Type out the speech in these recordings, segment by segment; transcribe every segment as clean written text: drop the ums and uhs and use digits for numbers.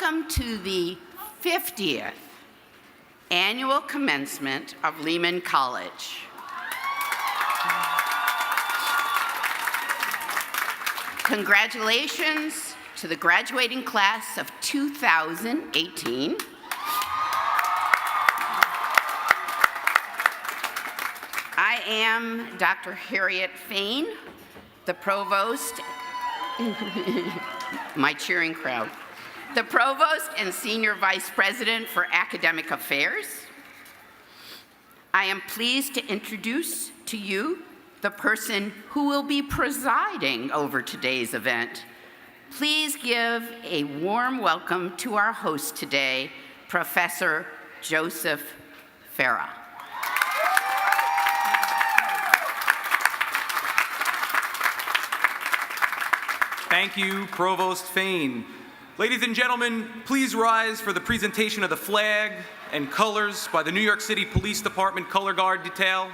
Welcome to the 50th annual commencement of Lehman College. Congratulations to the graduating class of 2018. I am Dr. Harriet Fain, the provost, my cheering crowd, the provost and senior vice president for academic affairs. I am pleased to introduce to you the person who will be presiding over today's event. Please give a warm welcome to our host today, Professor Joseph Farah. Thank you, Provost Fain. Ladies and gentlemen, please rise for the presentation of the flag and colors by the New York City Police Department Color Guard Detail.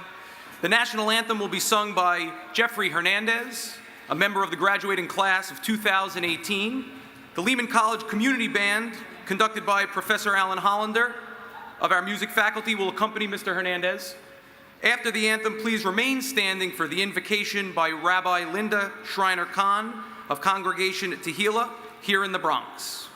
The national anthem will be sung by Jeffrey Hernandez, a member of the graduating class of 2018. The Lehman College Community Band, conducted by Professor Alan Hollander of our music faculty, will accompany Mr. Hernandez. After the anthem, please remain standing for the invocation by Rabbi Linda Schreiner-Kahn of Congregation Tehillah here in the Bronx.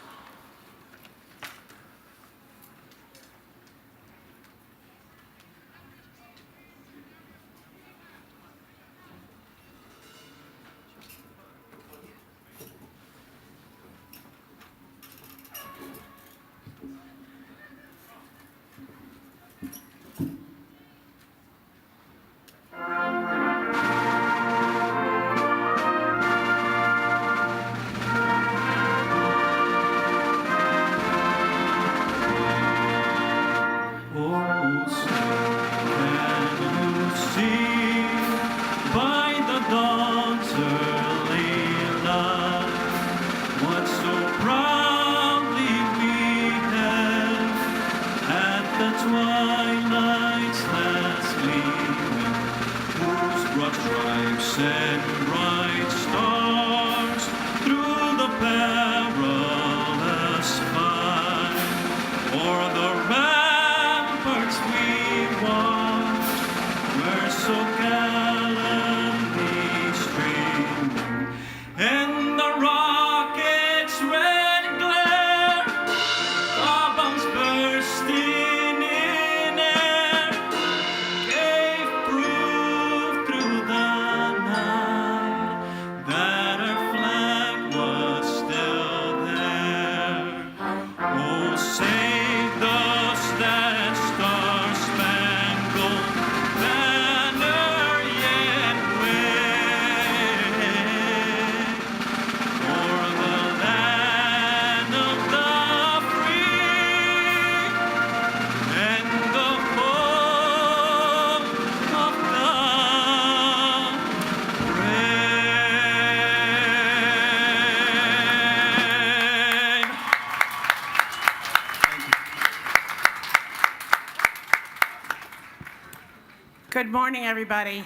Good morning, everybody.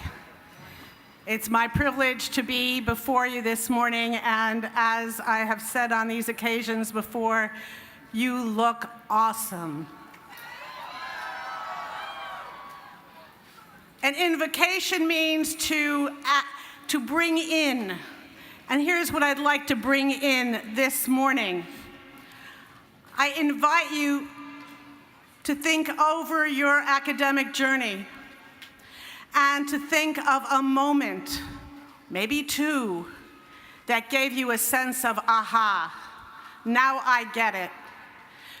It's my privilege to be before you this morning, and as I have said on these occasions before, you look awesome. An invocation means to bring in, and here's what I'd like to bring in this morning. I invite you to think over your academic journey, and to think of a moment, maybe two, that gave you a sense of, aha, now I get it.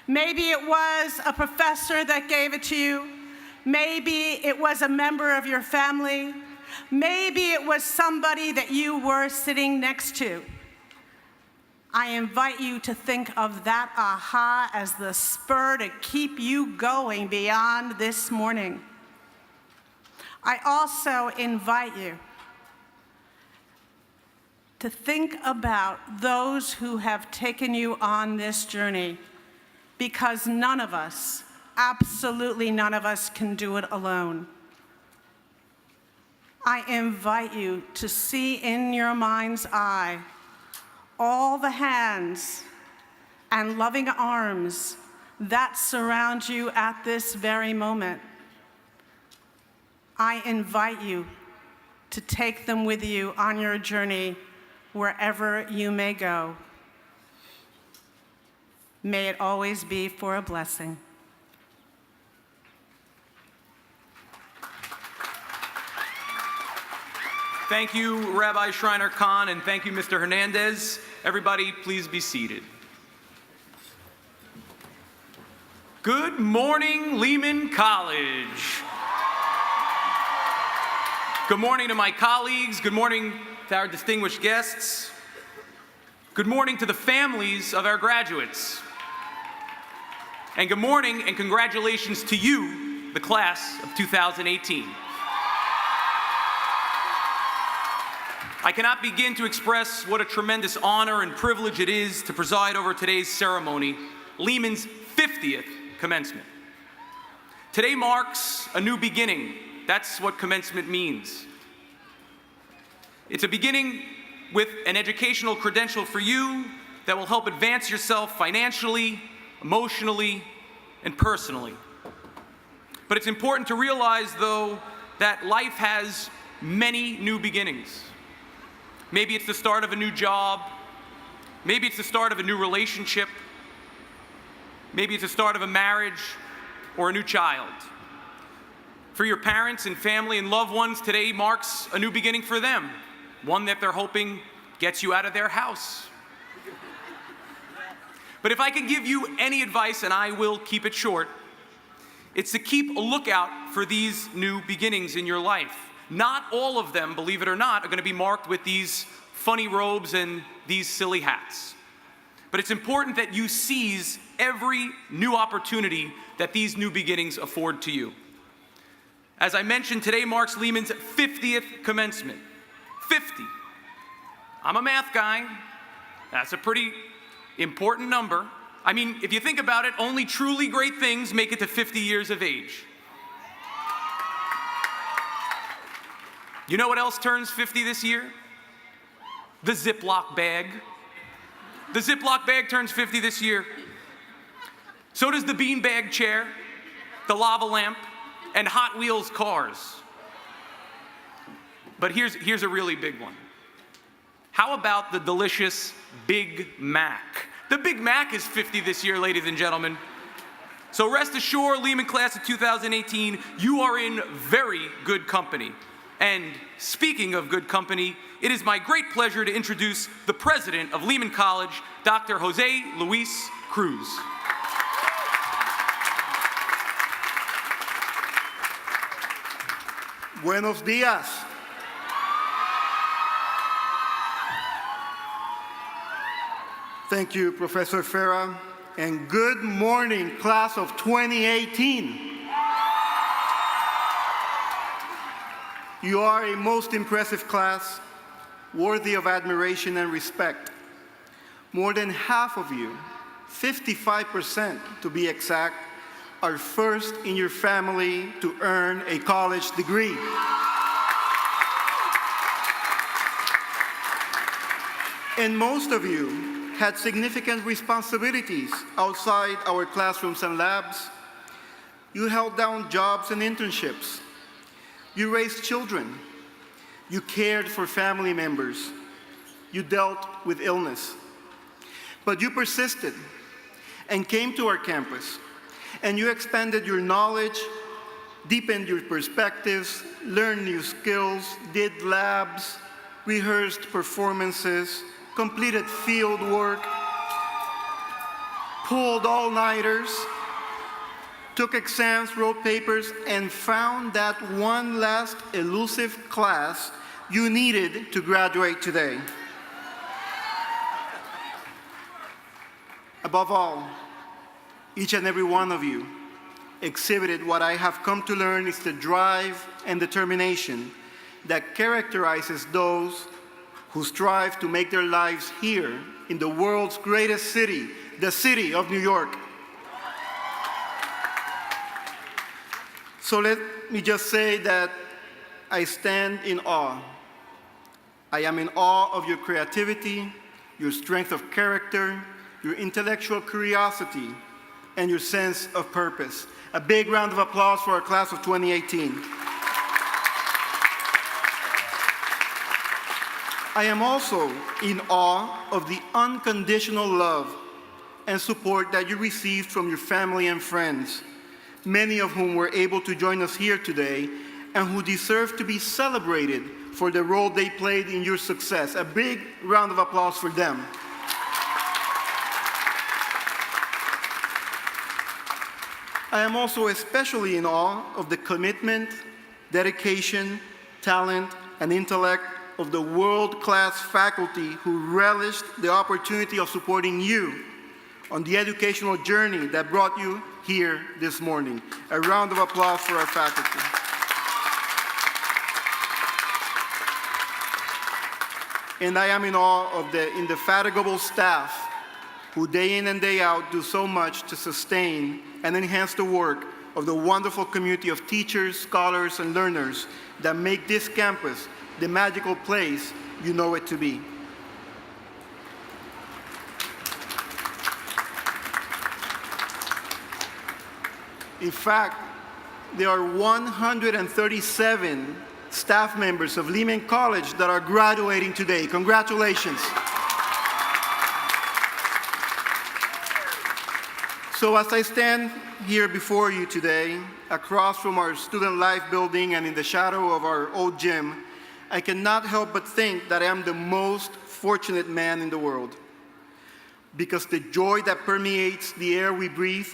Maybe it was a professor that gave it to you. Maybe it was a member of your family. Maybe it was somebody that you were sitting next to. I invite you to think of that aha as the spur to keep you going beyond this morning. I also invite you to think about those who have taken you on this journey, because none of us, absolutely none of us, can do it alone. I invite you to see in your mind's eye all the hands and loving arms that surround you at this very moment. I invite you to take them with you on your journey wherever you may go. May it always be for a blessing. Thank you, Rabbi Shriner Khan, and thank you, Mr. Hernandez. Everybody, please be seated. Good morning, Lehman College. Good morning to my colleagues. Good morning to our distinguished guests. Good morning to the families of our graduates. And good morning and congratulations to you, the class of 2018. I cannot begin to express what a tremendous honor and privilege it is to preside over today's ceremony, Lehman's 50th commencement. Today marks a new beginning. That's what commencement means. It's a beginning with an educational credential for you that will help advance yourself financially, emotionally, and personally. But it's important to realize, though, that life has many new beginnings. Maybe it's the start of a new job. Maybe it's the start of a new relationship. Maybe it's the start of a marriage or a new child. For your parents and family and loved ones, today marks a new beginning for them, one that they're hoping gets you out of their house. But if I can give you any advice, and I will keep it short, it's to keep a lookout for these new beginnings in your life. Not all of them, believe it or not, are going to be marked with these funny robes and these silly hats. But it's important that you seize every new opportunity that these new beginnings afford to you. As I mentioned, today marks Lehman's 50th commencement. 50. I'm a math guy. That's a pretty important number. I mean, if you think about it, only truly great things make it to 50 years of age. You know what else turns 50 this year? The Ziploc bag. The Ziploc bag turns 50 this year. So does the beanbag chair, the lava lamp, and Hot Wheels cars. But here's a really big one. How about the delicious Big Mac? The Big Mac is 50 this year, ladies and gentlemen. So rest assured, Lehman class of 2018, you are in very good company. And speaking of good company, it is my great pleasure to introduce the president of Lehman College, Dr. Jose Luis Cruz. Buenos días. Thank you, Professor Farah, and good morning, class of 2018. You are a most impressive class, worthy of admiration and respect. More than half of you, 55% to be exact, are first in your family to earn a college degree. And most of you had significant responsibilities outside our classrooms and labs. You held down jobs and internships. You raised children. You cared for family members. You dealt with illness. But you persisted and came to our campus, and you expanded your knowledge, deepened your perspectives, learned new skills, did labs, rehearsed performances, completed field work, pulled all-nighters, took exams, wrote papers, and found that one last elusive class you needed to graduate today. Above all, each and every one of you exhibited what I have come to learn is the drive and determination that characterizes those who strive to make their lives here in the world's greatest city, the city of New York. So let me just say that I stand in awe. I am in awe of your creativity, your strength of character, your intellectual curiosity, and your sense of purpose. A big round of applause for our class of 2018. I am also in awe of the unconditional love and support that you received from your family and friends, many of whom were able to join us here today and who deserve to be celebrated for the role they played in your success. A big round of applause for them. I am also especially in awe of the commitment, dedication, talent, and intellect of the world-class faculty who relished the opportunity of supporting you on the educational journey that brought you here this morning. A round of applause for our faculty. And I am in awe of the indefatigable staff who day in and day out do so much to sustain and enhance the work of the wonderful community of teachers, scholars, and learners that make this campus the magical place you know it to be. In fact, there are 137 staff members of Lehman College that are graduating today. Congratulations. So as I stand here before you today, across from our Student Life building and in the shadow of our old gym, I cannot help but think that I am the most fortunate man in the world, because the joy that permeates the air we breathe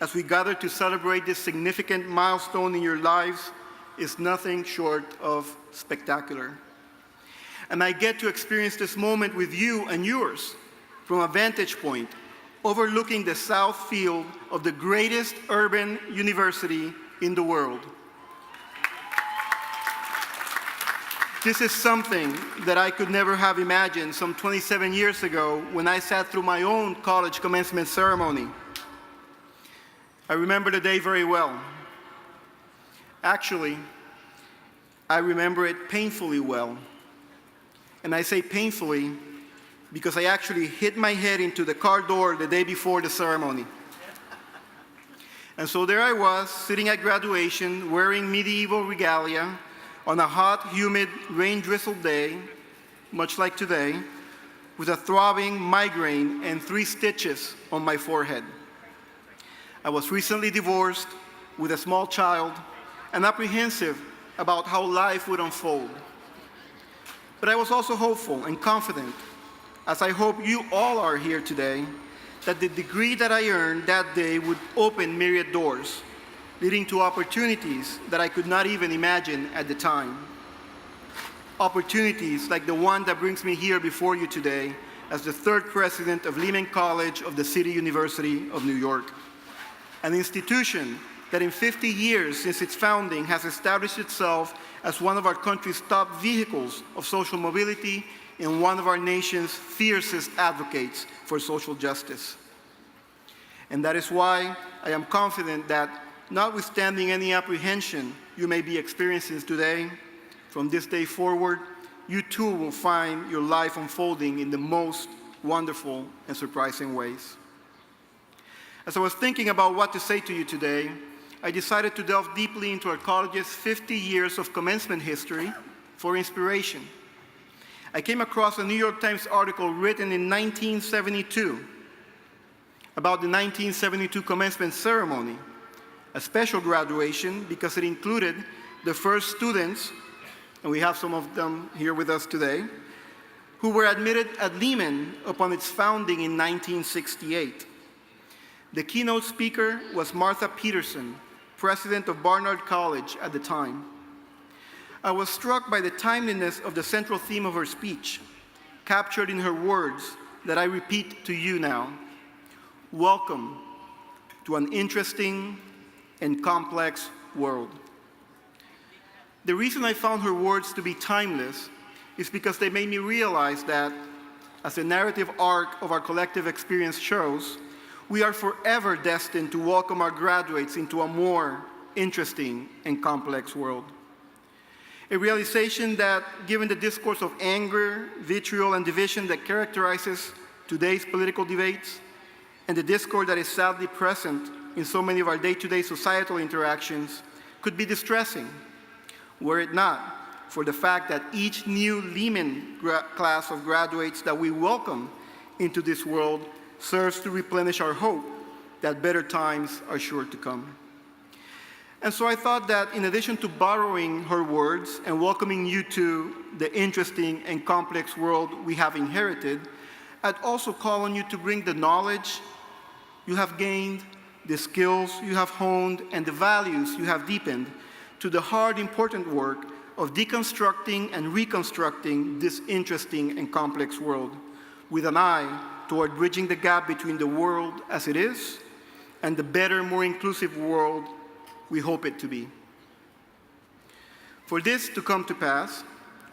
as we gather to celebrate this significant milestone in your lives is nothing short of spectacular. And I get to experience this moment with you and yours from a vantage point overlooking the south field of the greatest urban university in the world. This is something that I could never have imagined some 27 years ago when I sat through my own college commencement ceremony. I remember the day very well. Actually, I remember it painfully well. And I say painfully because I actually hit my head into the car door the day before the ceremony. And so there I was, sitting at graduation, wearing medieval regalia on a hot, humid, rain-drizzled day, much like today, with a throbbing migraine and 3 stitches on my forehead. I was recently divorced with a small child and apprehensive about how life would unfold. But I was also hopeful and confident, as I hope you all are here today, that the degree that I earned that day would open myriad doors, leading to opportunities that I could not even imagine at the time. Opportunities like the one that brings me here before you today as the 3rd president of Lehman College of the City University of New York, an institution that in 50 years since its founding has established itself as one of our country's top vehicles of social mobility and one of our nation's fiercest advocates for social justice. And that is why I am confident that, notwithstanding any apprehension you may be experiencing today, from this day forward, you too will find your life unfolding in the most wonderful and surprising ways. As I was thinking about what to say to you today, I decided to delve deeply into our college's 50 years of commencement history for inspiration. I came across a New York Times article written in 1972 about the 1972 commencement ceremony, a special graduation because it included the first students, and we have some of them here with us today, who were admitted at Lehman upon its founding in 1968. The keynote speaker was Martha Peterson, president of Barnard College at the time. I was struck by the timeliness of the central theme of her speech, captured in her words that I repeat to you now. Welcome to an interesting and complex world. The reason I found her words to be timeless is because they made me realize that, as the narrative arc of our collective experience shows, we are forever destined to welcome our graduates into a more interesting and complex world. A realization that, given the discourse of anger, vitriol, and division that characterizes today's political debates, and the discord that is sadly present in so many of our day-to-day societal interactions could be distressing, were it not for the fact that each new Lehman class of graduates that we welcome into this world serves to replenish our hope that better times are sure to come. And so I thought that in addition to borrowing her words and welcoming you to the interesting and complex world we have inherited, I'd also call on you to bring the knowledge you have gained, the skills you have honed, and the values you have deepened to the hard, important work of deconstructing and reconstructing this interesting and complex world, with an eye toward bridging the gap between the world as it is and the better, more inclusive world we hope it to be. For this to come to pass,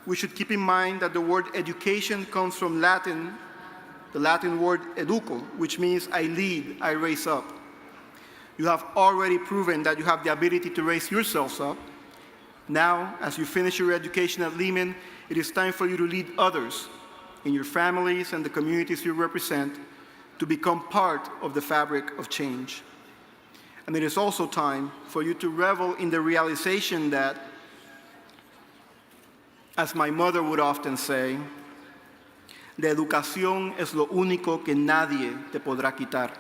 we should keep in mind that the word education comes from Latin, the Latin word educo, which means I lead, I raise up. You have already proven that you have the ability to raise yourselves up. Now, as you finish your education at Lehman, it is time for you to lead others in your families and the communities you represent to become part of the fabric of change. And it is also time for you to revel in the realization that, as my mother would often say, la educación es lo único que nadie te podrá quitar.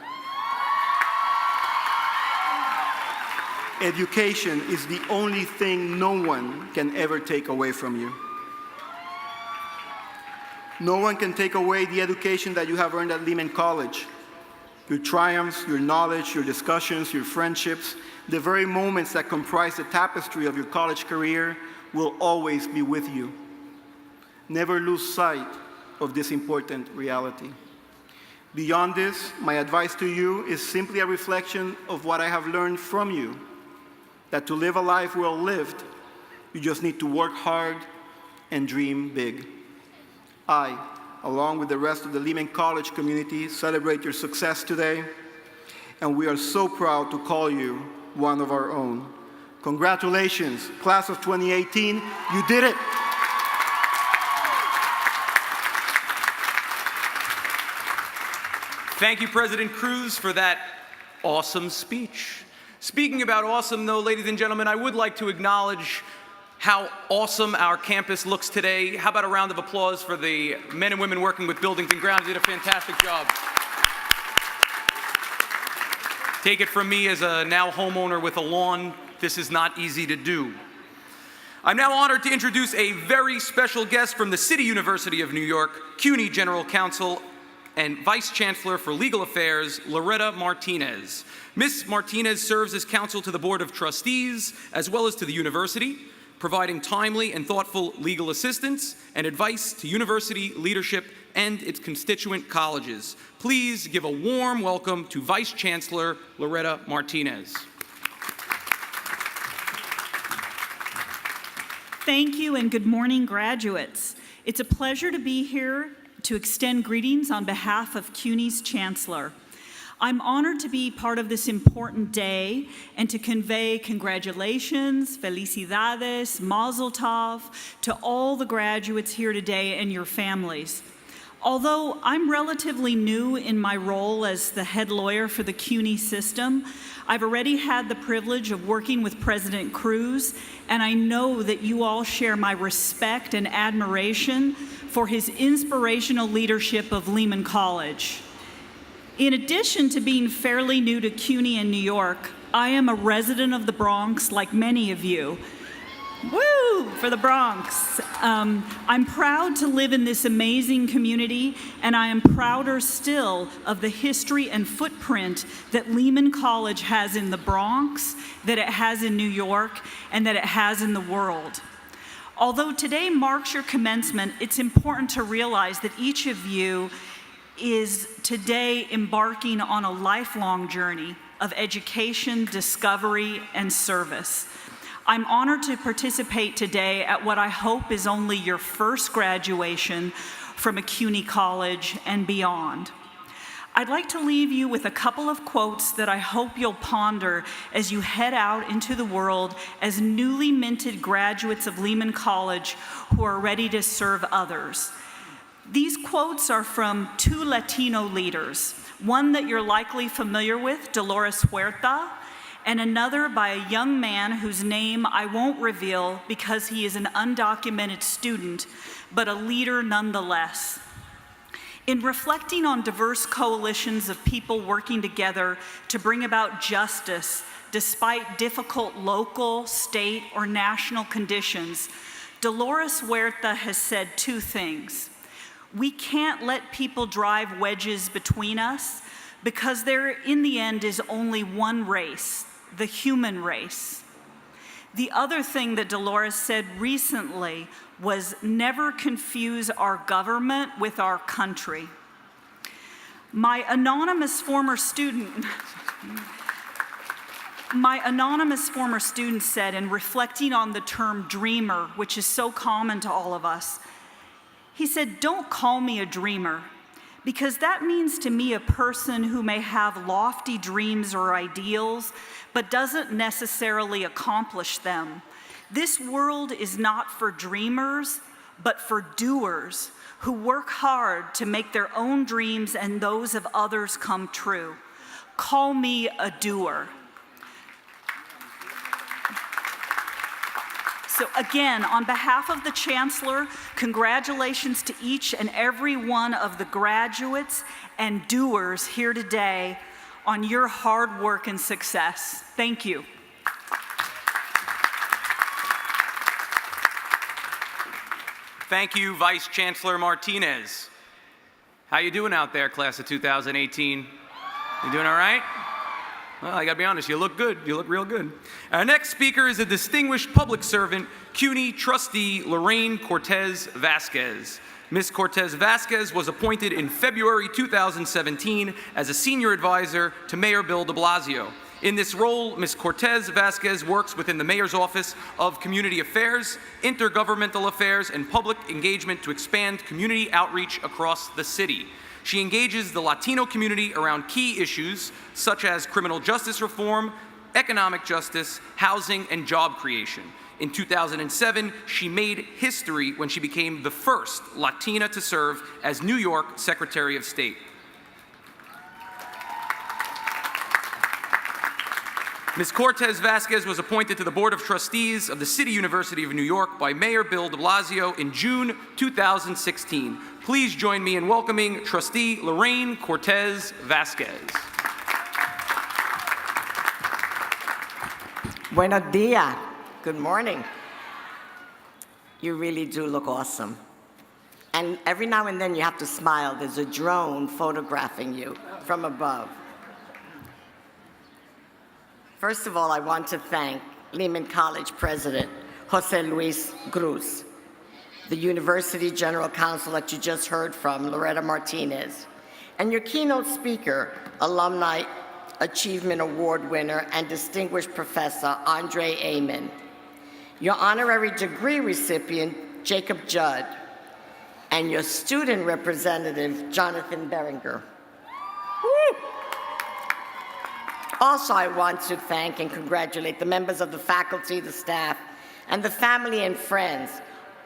Education is the only thing no one can ever take away from you. No one can take away the education that you have earned at Lehman College. Your triumphs, your knowledge, your discussions, your friendships, the very moments that comprise the tapestry of your college career will always be with you. Never lose sight of this important reality. Beyond this, my advice to you is simply a reflection of what I have learned from you, that to live a life well lived, you just need to work hard and dream big. I, along with the rest of the Lehman College community, celebrate your success today, and we are so proud to call you one of our own. Congratulations, class of 2018, you did it. Thank you, President Cruz, for that awesome speech. Speaking about awesome, though, ladies and gentlemen, I would like to acknowledge how awesome our campus looks today. How about a round of applause for the men and women working with buildings and grounds? They did a fantastic job. Take it from me as a now homeowner with a lawn, this is not easy to do. I'm now honored to introduce a very special guest from the City University of New York, CUNY General Counsel and Vice Chancellor for Legal Affairs, Loretta Martinez. Ms. Martinez serves as counsel to the Board of Trustees, as well as to the university, providing timely and thoughtful legal assistance and advice to university leadership and its constituent colleges. Please give a warm welcome to Vice Chancellor Loretta Martinez. Thank you and good morning, graduates. It's a pleasure to be here to extend greetings on behalf of CUNY's Chancellor. I'm honored to be part of this important day and to convey congratulations, felicidades, mazel tov to all the graduates here today and your families. Although I'm relatively new in my role as the head lawyer for the CUNY system, I've already had the privilege of working with President Cruz, and I know that you all share my respect and admiration for his inspirational leadership of Lehman College. In addition to being fairly new to CUNY in New York, I am a resident of the Bronx like many of you. Woo, for the Bronx. I'm proud to live in this amazing community, and I am prouder still of the history and footprint that Lehman College has in the Bronx, that it has in New York, and that it has in the world. Although today marks your commencement, it's important to realize that each of you is today embarking on a lifelong journey of education, discovery, and service. I'm honored to participate today at what I hope is only your first graduation from a CUNY college and beyond. I'd like to leave you with a couple of quotes that I hope you'll ponder as you head out into the world as newly minted graduates of Lehman College who are ready to serve others. These quotes are from two Latino leaders, one that you're likely familiar with, Dolores Huerta, and another by a young man whose name I won't reveal because he is an undocumented student, but a leader nonetheless. In reflecting on diverse coalitions of people working together to bring about justice despite difficult local, state, or national conditions, Dolores Huerta has said two things. We can't let people drive wedges between us because there, in the end, is only one race, the human race. The other thing that Dolores said recently was never confuse our government with our country. My anonymous former student said, in reflecting on the term dreamer, which is so common to all of us, he said, "Don't call me a dreamer, because that means to me a person who may have lofty dreams or ideals, but doesn't necessarily accomplish them. This world is not for dreamers, but for doers who work hard to make their own dreams and those of others come true. Call me a doer." So again, on behalf of the Chancellor, congratulations to each and every one of the graduates and doers here today on your hard work and success. Thank you. Thank you, Vice Chancellor Martinez. How you doing out there, class of 2018? You doing all right? Well, I gotta be honest, you look good. You look real good. Our next speaker is a distinguished public servant, CUNY trustee Lorraine Cortez Vasquez. Ms. Cortez Vasquez was appointed in February 2017 as a senior advisor to Mayor Bill de Blasio. In this role, Ms. Cortez Vasquez works within the Mayor's Office of Community Affairs, Intergovernmental Affairs, and Public Engagement to expand community outreach across the city. She engages the Latino community around key issues such as criminal justice reform, economic justice, housing, and job creation. In 2007, she made history when she became the first Latina to serve as New York Secretary of State. Ms. Cortez Vasquez was appointed to the Board of Trustees of the City University of New York by Mayor Bill de Blasio in June 2016. Please join me in welcoming Trustee Lorraine Cortez Vasquez. Buenos dias. Good morning. You really do look awesome. And every now and then you have to smile. There's a drone photographing you from above. First of all, I want to thank Lehman College President Jose Luis Cruz, the University General Counsel that you just heard from, Loretta Martinez, and your keynote speaker, Alumni Achievement Award winner and distinguished professor Andre Amen, your honorary degree recipient, Jacob Judd, and your student representative, Jonathan Beringer. Woo! Also, I want to thank and congratulate the members of the faculty, the staff, and the family and friends,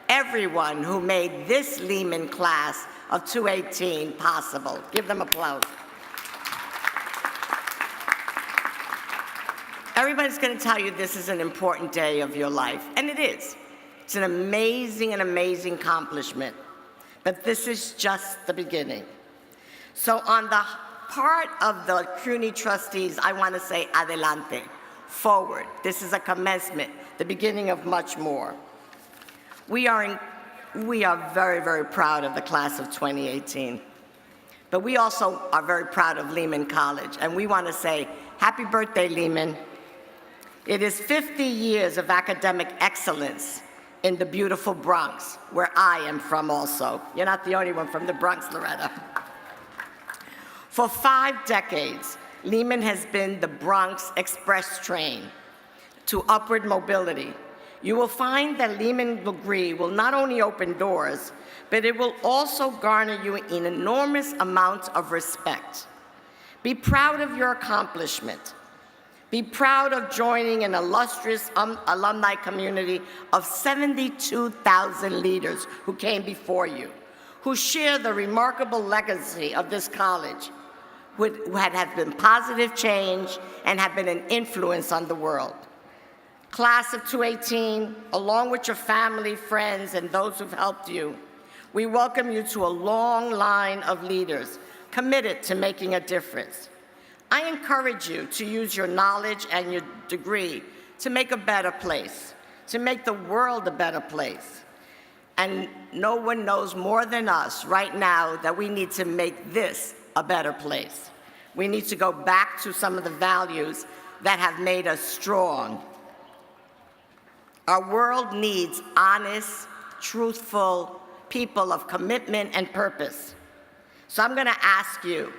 everyone who made this Lehman class of 2018 possible. Give them applause. Everybody's going to tell you this is an important day of your life, and it is. It's an amazing accomplishment, but this is just the beginning. So on the part of the CUNY trustees, I want to say adelante, forward. This is a commencement, the beginning of much more. We are very, very proud of the class of 2018, but we also are very proud of Lehman College, and we want to say happy birthday, Lehman. It is 50 years of academic excellence in the beautiful Bronx, where I am from also. You're not the only one from the Bronx, Loretta. For 5 decades, Lehman has been the Bronx Express train to upward mobility. You will find that Lehman degree will not only open doors, but it will also garner you an enormous amount of respect. Be proud of your accomplishment. Be proud of joining an illustrious alumni community of 72,000 leaders who came before you, who share the remarkable legacy of this college. who have been positive change and have been an influence on the world. Class of 2018, along with your family, friends, and those who've helped you, we welcome you to a long line of leaders committed to making a difference. I encourage you to use your knowledge and your degree to make a better place, to make the world a better place. And no one knows more than us right now that we need to make this a better place. We need to go back to some of the values that have made us strong. Our world needs honest, truthful people of commitment and purpose. So I'm going to ask you,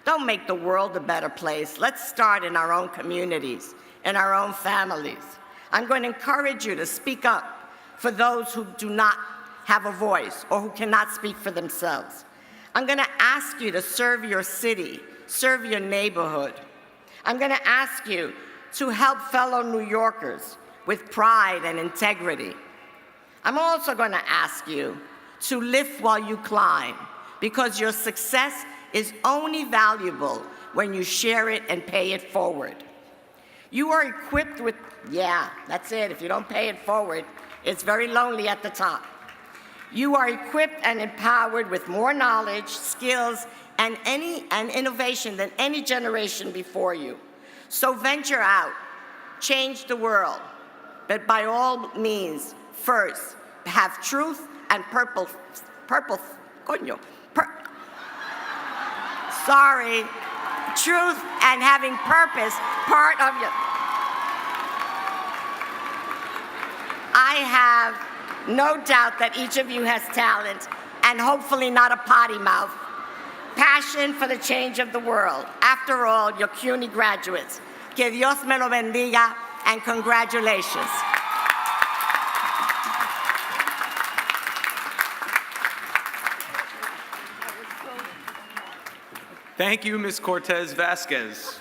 don't make the world a better place. Let's start in our own communities, in our own families. I'm going to encourage you to speak up for those who do not have a voice or who cannot speak for themselves. I'm going to ask you to serve your city, serve your neighborhood. I'm going to ask you to help fellow New Yorkers with pride and integrity. I'm also going to ask you to lift while you climb, because your success is only valuable when you share it and pay it forward. You are equipped with, yeah, that's it. If you don't pay it forward, it's very lonely at the top. You are equipped and empowered with more knowledge, skills, and innovation than any generation before you. So venture out, change the world, but by all means, first, have truth and truth and having purpose part of you. I have no doubt that each of you has talent and hopefully not a potty mouth. Passion for the change of the world. After all, you're CUNY graduates. Que Dios me lo bendiga and congratulations. Thank you, Ms. Cortez Vasquez.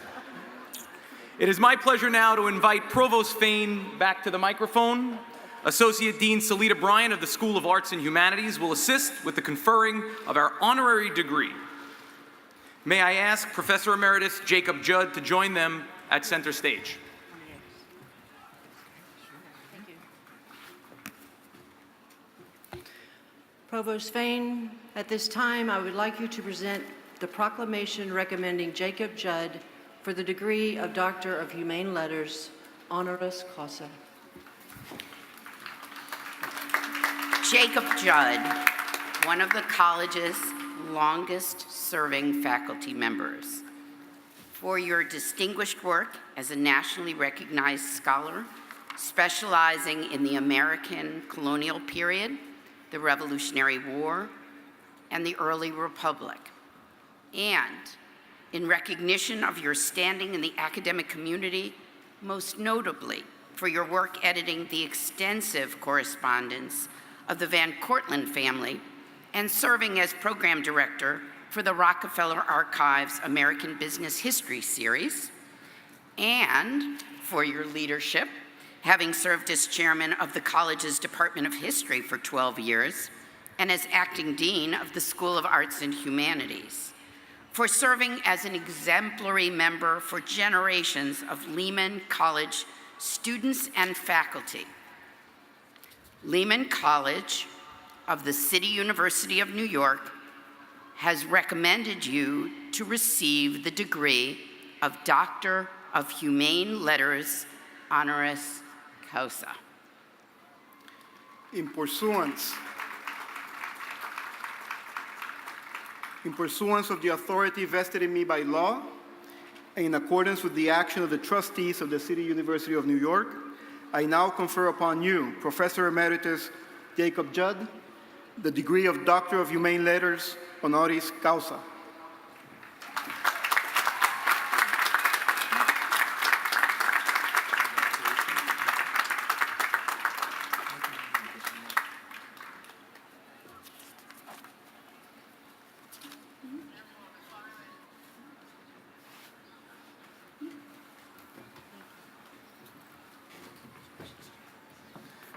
It is my pleasure now to invite Provost Fain back to the microphone. Associate Dean Salita Bryant of the School of Arts and Humanities will assist with the conferring of our honorary degree. May I ask Professor Emeritus Jacob Judd to join them at center stage. Provost Fain, at this time, I would like you to present the proclamation recommending Jacob Judd for the degree of Doctor of Humane Letters, honoris causa. Jacob Judd, one of the college's longest-serving faculty members, for your distinguished work as a nationally recognized scholar, specializing in the American colonial period, the Revolutionary War, and the early Republic, and in recognition of your standing in the academic community, most notably for your work editing the extensive correspondence of the Van Cortlandt family and serving as program director for the Rockefeller Archives American Business History series, and for your leadership, having served as chairman of the college's Department of History for 12 years and as acting dean of the School of Arts and Humanities, for serving as an exemplary member for generations of Lehman College students and faculty. Lehman College of the City University of New York has recommended you to receive the degree of Doctor of Humane Letters, honoris causa. In pursuance of the authority vested in me by law, and in accordance with the action of the trustees of the City University of New York, I now confer upon you, Professor Emeritus Jacob Judd, the degree of Doctor of Humane Letters, honoris causa.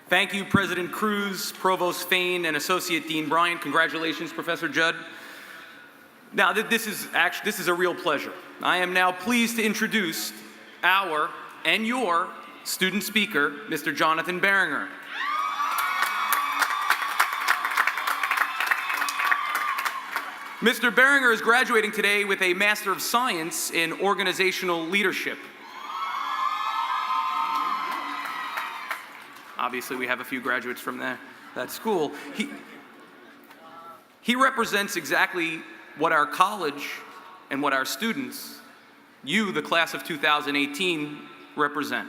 Thank you, President Cruz, Provost Fain, and Associate Dean Bryant. Congratulations, Professor Judd. Now, this is a real pleasure. I am now pleased to introduce our and your student speaker, Mr. Jonathan Berenger. Mr. Berenger is graduating today with a Master of Science in Organizational Leadership. Obviously, we have a few graduates from that school. He represents exactly what our college and what our students, you, the class of 2018, represent.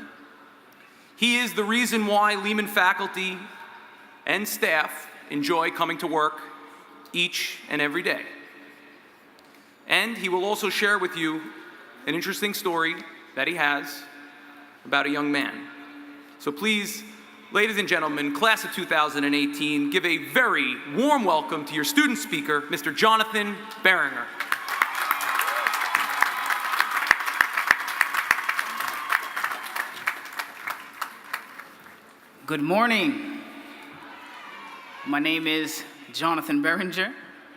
He is the reason why Lehman faculty and staff enjoy coming to work each and every day. And he will also share with you an interesting story that he has about a young man. So please, ladies and gentlemen, class of 2018, give a very warm welcome to your student speaker, Mr. Jonathan Berenger. Good morning. My name is Jonathan Berenger,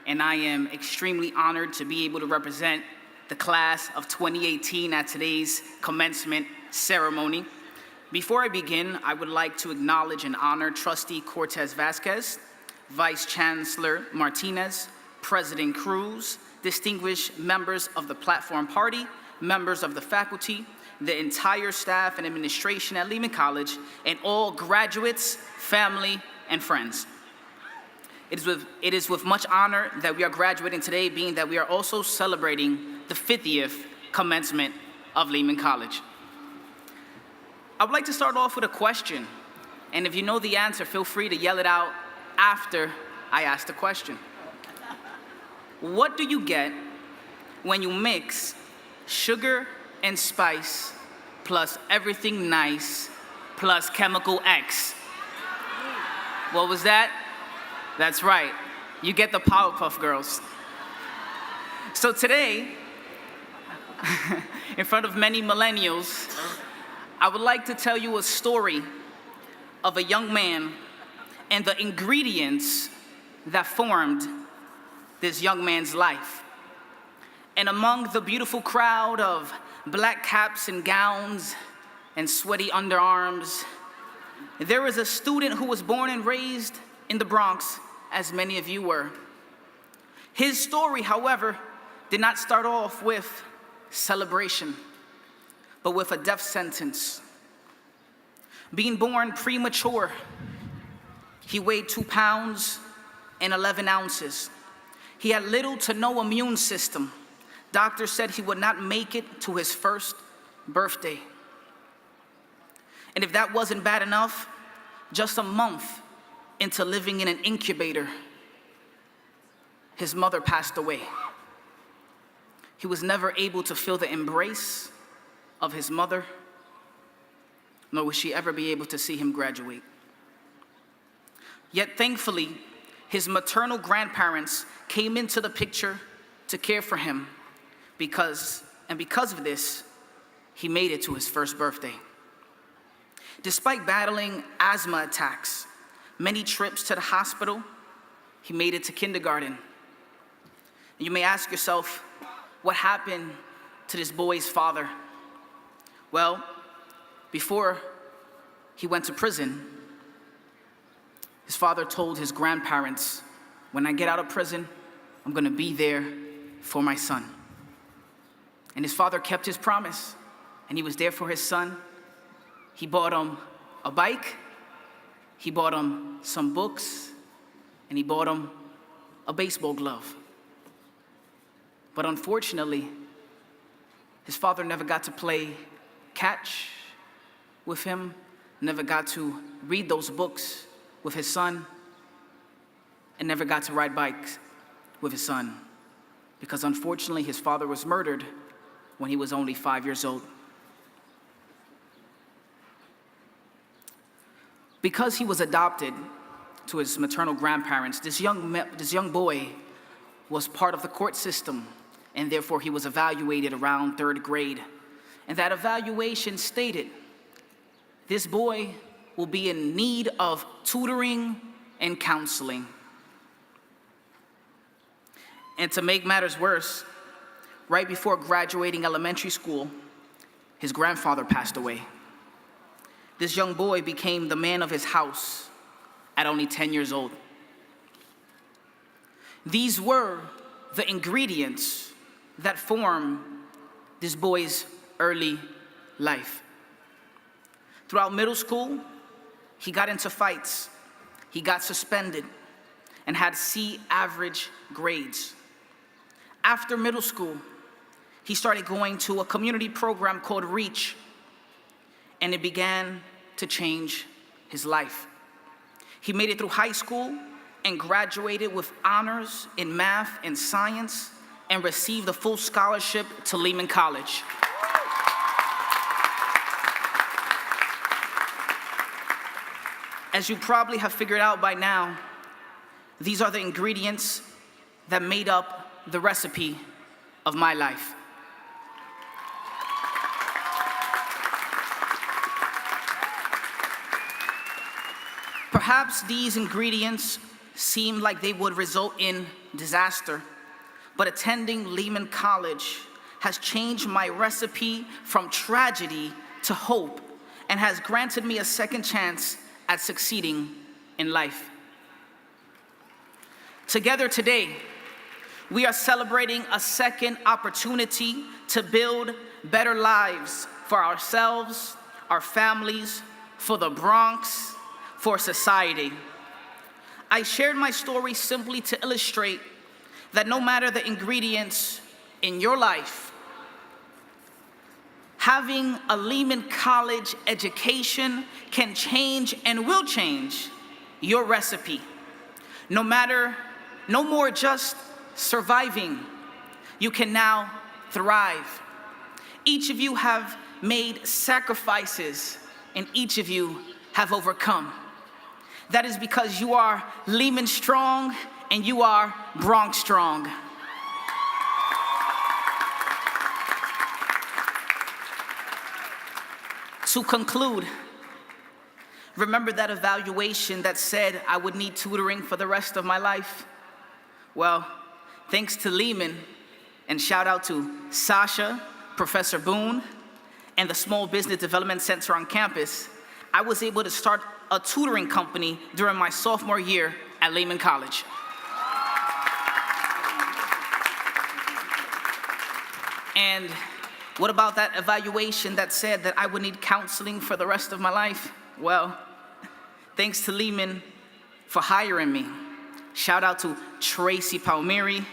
and I am extremely honored to be able to represent the class of 2018 at today's commencement ceremony. Before I begin, I would like to acknowledge and honor Trustee Cortez Vasquez, Vice Chancellor Martinez, President Cruz, distinguished members of the Platform Party, members of the faculty, the entire staff and administration at Lehman College, and all graduates, family, and friends. It is with much honor that we are graduating today, being that we are also celebrating the 50th commencement of Lehman College. I would like to start off with a question, and if you know the answer, feel free to yell it out after I ask the question. What do you get when you mix sugar and spice plus everything nice plus chemical X? What was that? That's right, you get the Powerpuff Girls. So today, in front of many millennials, I would like to tell you a story of a young man and the ingredients that formed this young man's life. And among the beautiful crowd of black caps and gowns and sweaty underarms, there was a student who was born and raised in the Bronx, as many of you were. His story, however, did not start off with celebration, but with a death sentence. Being born premature, he weighed 2 pounds and 11 ounces. He had little to no immune system. Doctors said he would not make it to his first birthday. And if that wasn't bad enough, just a month into living in an incubator, his mother passed away. He was never able to feel the embrace of his mother, nor would she ever be able to see him graduate. Yet thankfully, his maternal grandparents came into the picture to care for him because of this, he made it to his first birthday. Despite battling asthma attacks, many trips to the hospital, he made it to kindergarten. You may ask yourself, what happened to this boy's father? Well, before he went to prison, his father told his grandparents, when I get out of prison, I'm gonna be there for my son. And his father kept his promise, and he was there for his son. He bought him a bike, he bought him some books, and he bought him a baseball glove. But unfortunately, his father never got to play catch with him, never got to read those books with his son, and never got to ride bikes with his son, because unfortunately his father was murdered when he was only 5 years old. Because he was adopted to his maternal grandparents, this young boy was part of the court system, and therefore he was evaluated around 3rd grade. And that evaluation stated, this boy will be in need of tutoring and counseling. And to make matters worse, right before graduating elementary school, his grandfather passed away. This young boy became the man of his house at only 10 years old. These were the ingredients that form this boy's early life. Throughout middle school, he got into fights, he got suspended, and had C average grades. After middle school, he started going to a community program called REACH, and it began to change his life. He made it through high school and graduated with honors in math and science and received a full scholarship to Lehman College. As you probably have figured out by now, these are the ingredients that made up the recipe of my life. Perhaps these ingredients seem like they would result in disaster, but attending Lehman College has changed my recipe from tragedy to hope and has granted me a second chance at succeeding in life. Together today, we are celebrating a second opportunity to build better lives for ourselves, our families, for the Bronx, for society. I shared my story simply to illustrate that no matter the ingredients in your life, having a Lehman College education can change and will change your recipe. No more just surviving, you can now thrive. Each of you have made sacrifices, and each of you have overcome. That is because you are Lehman strong and you are Bronx strong. To conclude, remember that evaluation that said I would need tutoring for the rest of my life? Well, thanks to Lehman, and shout out to Sasha, Professor Boone, and the Small Business Development Center on campus, I was able to start a tutoring company during my sophomore year at Lehman College. And what about that evaluation that said that I would need counseling for the rest of my life? Well, thanks to Lehman for hiring me. Shout out to Tracy Palmieri,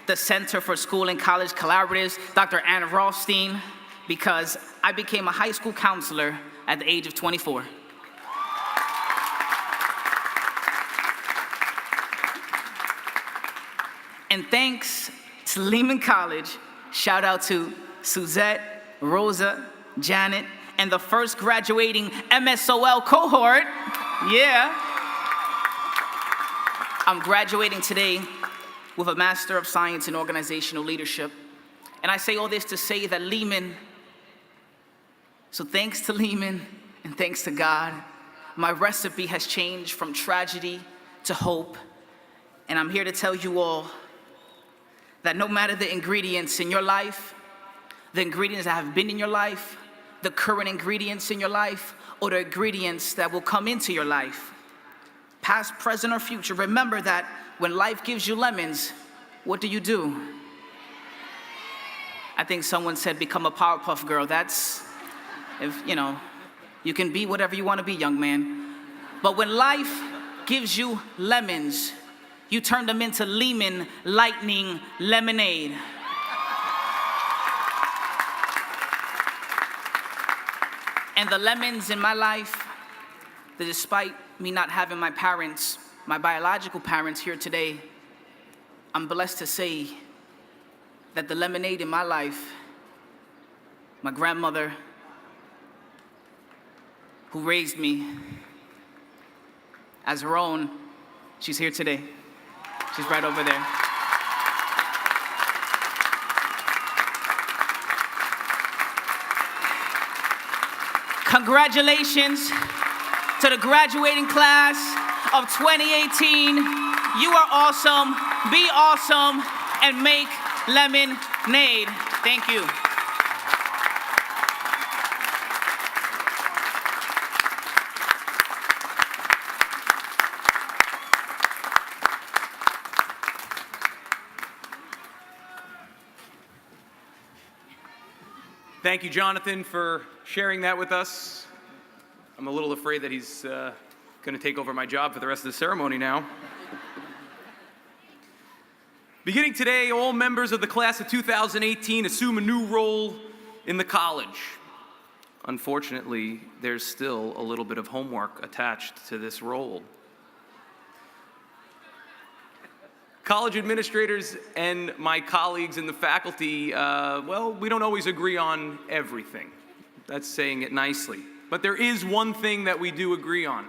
the Center for School and College Collaboratives, Dr. Ann Rothstein, because I became a high school counselor at the age of 24. And thanks to Lehman College, shout out to Suzette, Rosa, Janet, and the first graduating MSOL cohort. Yeah. I'm graduating today with a Master of Science in Organizational Leadership. And I say all this to say that Lehman, so thanks to Lehman and thanks to God, my recipe has changed from tragedy to hope. And I'm here to tell you all that no matter the ingredients in your life, the ingredients that have been in your life, the current ingredients in your life, or the ingredients that will come into your life, past, present, or future, remember that when life gives you lemons, what do? I think someone said become a Powerpuff Girl. That's, you can be whatever you want to be, young man. But when life gives you lemons, you turn them into Lehman Lightning Lemonade. And the lemons in my life, that despite me not having my parents, my biological parents here today, I'm blessed to say that the lemonade in my life, my grandmother, who raised me as her own, she's here today. She's right over there. Congratulations to the graduating class of 2018. You are awesome, be awesome, and make lemonade. Thank you. Thank you, Jonathan, for sharing that with us. I'm a little afraid that he's going to take over my job for the rest of the ceremony now. Beginning today, all members of the class of 2018 assume a new role in the college. Unfortunately, there's still a little bit of homework attached to this role. College administrators and my colleagues in the faculty, well, we don't always agree on everything. That's saying it nicely. But there is one thing that we do agree on,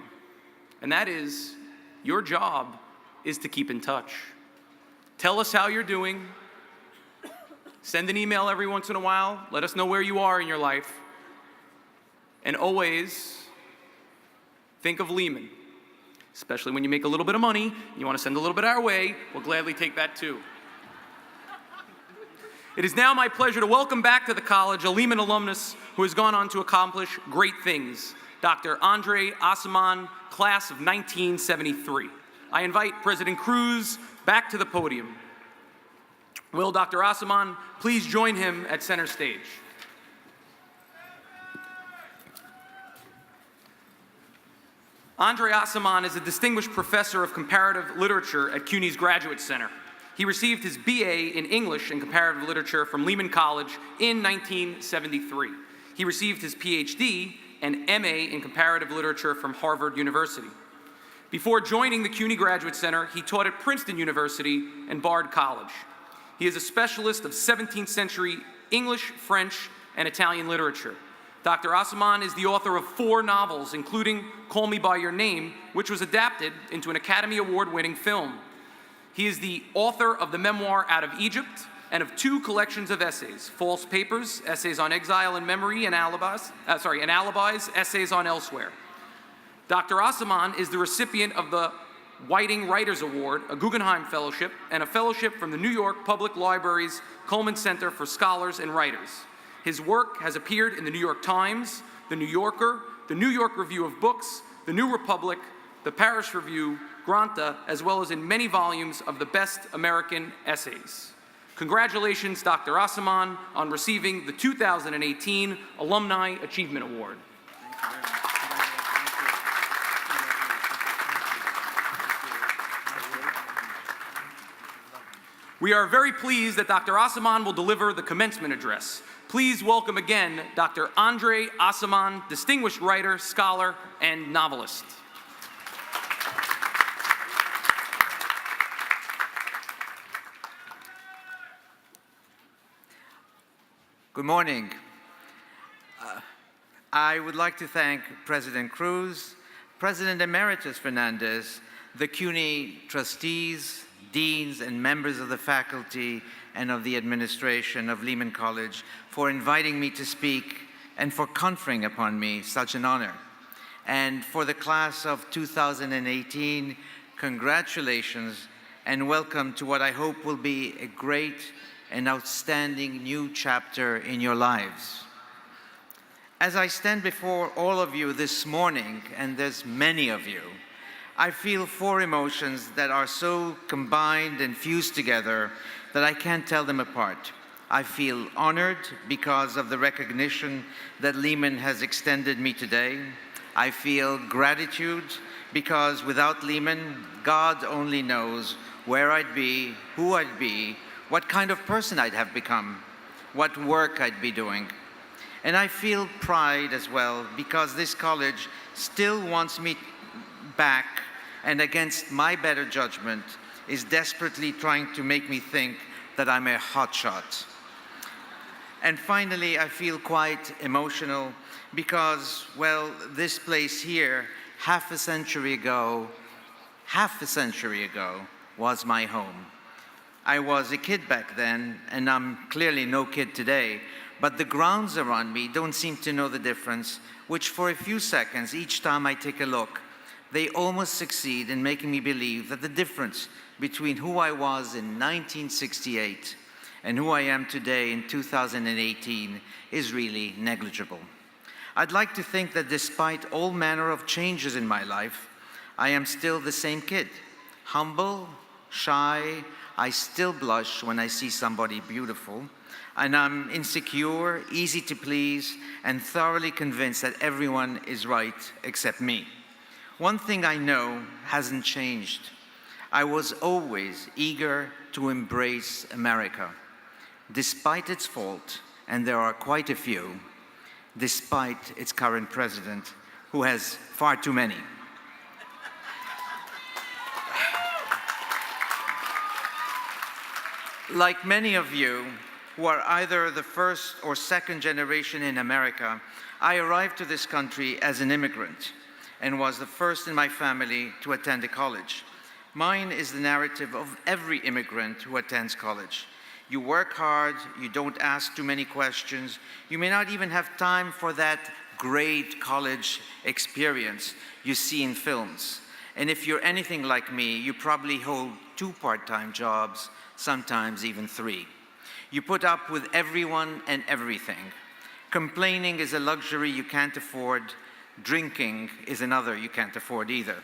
and that is your job is to keep in touch. Tell us how you're doing. Send an email every once in a while. Let us know where you are in your life. And always think of Lehman. Especially when you make a little bit of money, you want to send a little bit our way, we'll gladly take that too. It is now my pleasure to welcome back to the college a Lehman alumnus who has gone on to accomplish great things, Dr. Andre Asaman, class of 1973. I invite President Cruz back to the podium. Will Dr. Asaman please join him at center stage? Andre Asaman is a distinguished professor of comparative literature at CUNY's Graduate Center. He received his BA in English and Comparative Literature from Lehman College in 1973. He received his PhD and MA in Comparative Literature from Harvard University. Before joining the CUNY Graduate Center, he taught at Princeton University and Bard College. He is a specialist of 17th century English, French, and Italian literature. Dr. Asaman is the author of 4 novels, including Call Me By Your Name, which was adapted into an Academy Award-winning film. He is the author of the memoir Out of Egypt and of 2 collections of essays, False Papers, Essays on Exile and Memory, and Alibis, Essays on Elsewhere. Dr. Asaman is the recipient of the Whiting Writers Award, a Guggenheim Fellowship, and a fellowship from the New York Public Library's Cullman Center for Scholars and Writers. His work has appeared in the New York Times, the New Yorker, the New York Review of Books, the New Republic, the Paris Review, Granta, as well as in many volumes of the Best American Essays. Congratulations, Dr. Asaman, on receiving the 2018 Alumni Achievement Award. We are very pleased that Dr. Asaman will deliver the commencement address. Please welcome again Dr. Andre Asaman, distinguished writer, scholar, and novelist. Good morning. I would like to thank President Cruz, President Emeritus Fernandez, the CUNY trustees, deans, and members of the faculty and of the administration of Lehman College for inviting me to speak and for conferring upon me such an honor. And for the class of 2018, congratulations and welcome to what I hope will be a great and outstanding new chapter in your lives. As I stand before all of you this morning, and there's many of you, I feel 4 emotions that are so combined and fused together that I can't tell them apart. I feel honored because of the recognition that Lehman has extended me today. I feel gratitude because without Lehman, God only knows where I'd be, who I'd be, what kind of person I'd have become, what work I'd be doing. And I feel pride as well because this college still wants me back and against my better judgment is desperately trying to make me think that I'm a hotshot. And finally, I feel quite emotional because, well, this place here, half a century ago, was my home. I was a kid back then, and I'm clearly no kid today, but the grounds around me don't seem to know the difference, which for a few seconds, each time I take a look, they almost succeed in making me believe that the difference between who I was in 1968 and who I am today in 2018 is really negligible. I'd like to think that despite all manner of changes in my life, I am still the same kid. Humble, shy, I still blush when I see somebody beautiful, and I'm insecure, easy to please, and thoroughly convinced that everyone is right except me. One thing I know hasn't changed. I was always eager to embrace America, despite its fault, and there are quite a few, despite its current president, who has far too many. Like many of you who are either the first or second generation in America, I arrived to this country as an immigrant and was the first in my family to attend a college. Mine is the narrative of every immigrant who attends college. You work hard, you don't ask too many questions, you may not even have time for that great college experience you see in films. And if you're anything like me, you probably hold 2 part-time jobs, sometimes even 3. You put up with everyone and everything. Complaining is a luxury you can't afford. Drinking is another you can't afford either.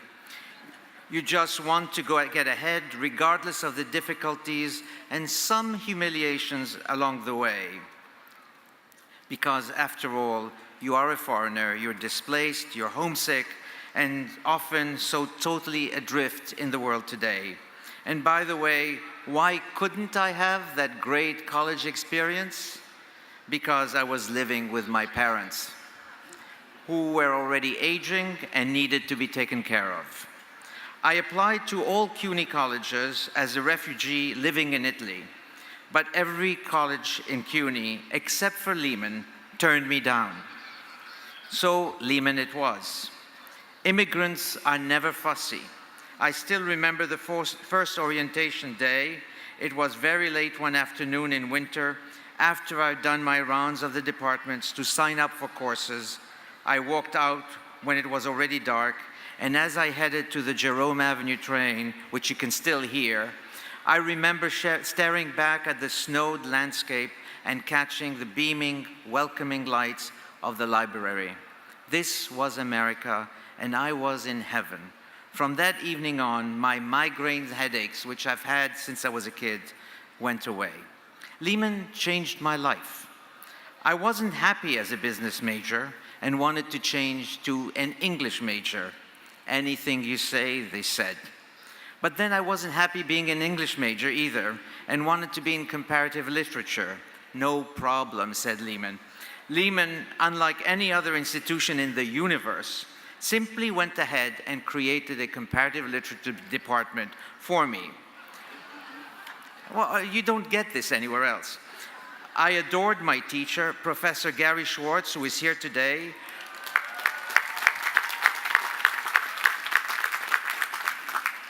You just want to get ahead regardless of the difficulties and some humiliations along the way. Because after all, you are a foreigner, you're displaced, you're homesick, and often so totally adrift in the world today. And by the way, why couldn't I have that great college experience? Because I was living with my parents, who were already aging and needed to be taken care of. I applied to all CUNY colleges as a refugee living in Italy, but every college in CUNY, except for Lehman, turned me down. So Lehman it was. Immigrants are never fussy. I still remember the first orientation day. It was very late one afternoon in winter, after I'd done my rounds of the departments to sign up for courses. I walked out when it was already dark, and as I headed to the Jerome Avenue train, which you can still hear, I remember staring back at the snowed landscape and catching the beaming, welcoming lights of the library. This was America, and I was in heaven. From that evening on, my migraine headaches, which I've had since I was a kid, went away. Lehman changed my life. I wasn't happy as a business major and wanted to change to an English major. Anything you say, they said. But then I wasn't happy being an English major either and wanted to be in comparative literature. No problem, said Lehman. Lehman, unlike any other institution in the universe, simply went ahead and created a comparative literature department for me. Well, you don't get this anywhere else. I adored my teacher, Professor Gary Schwartz, who is here today.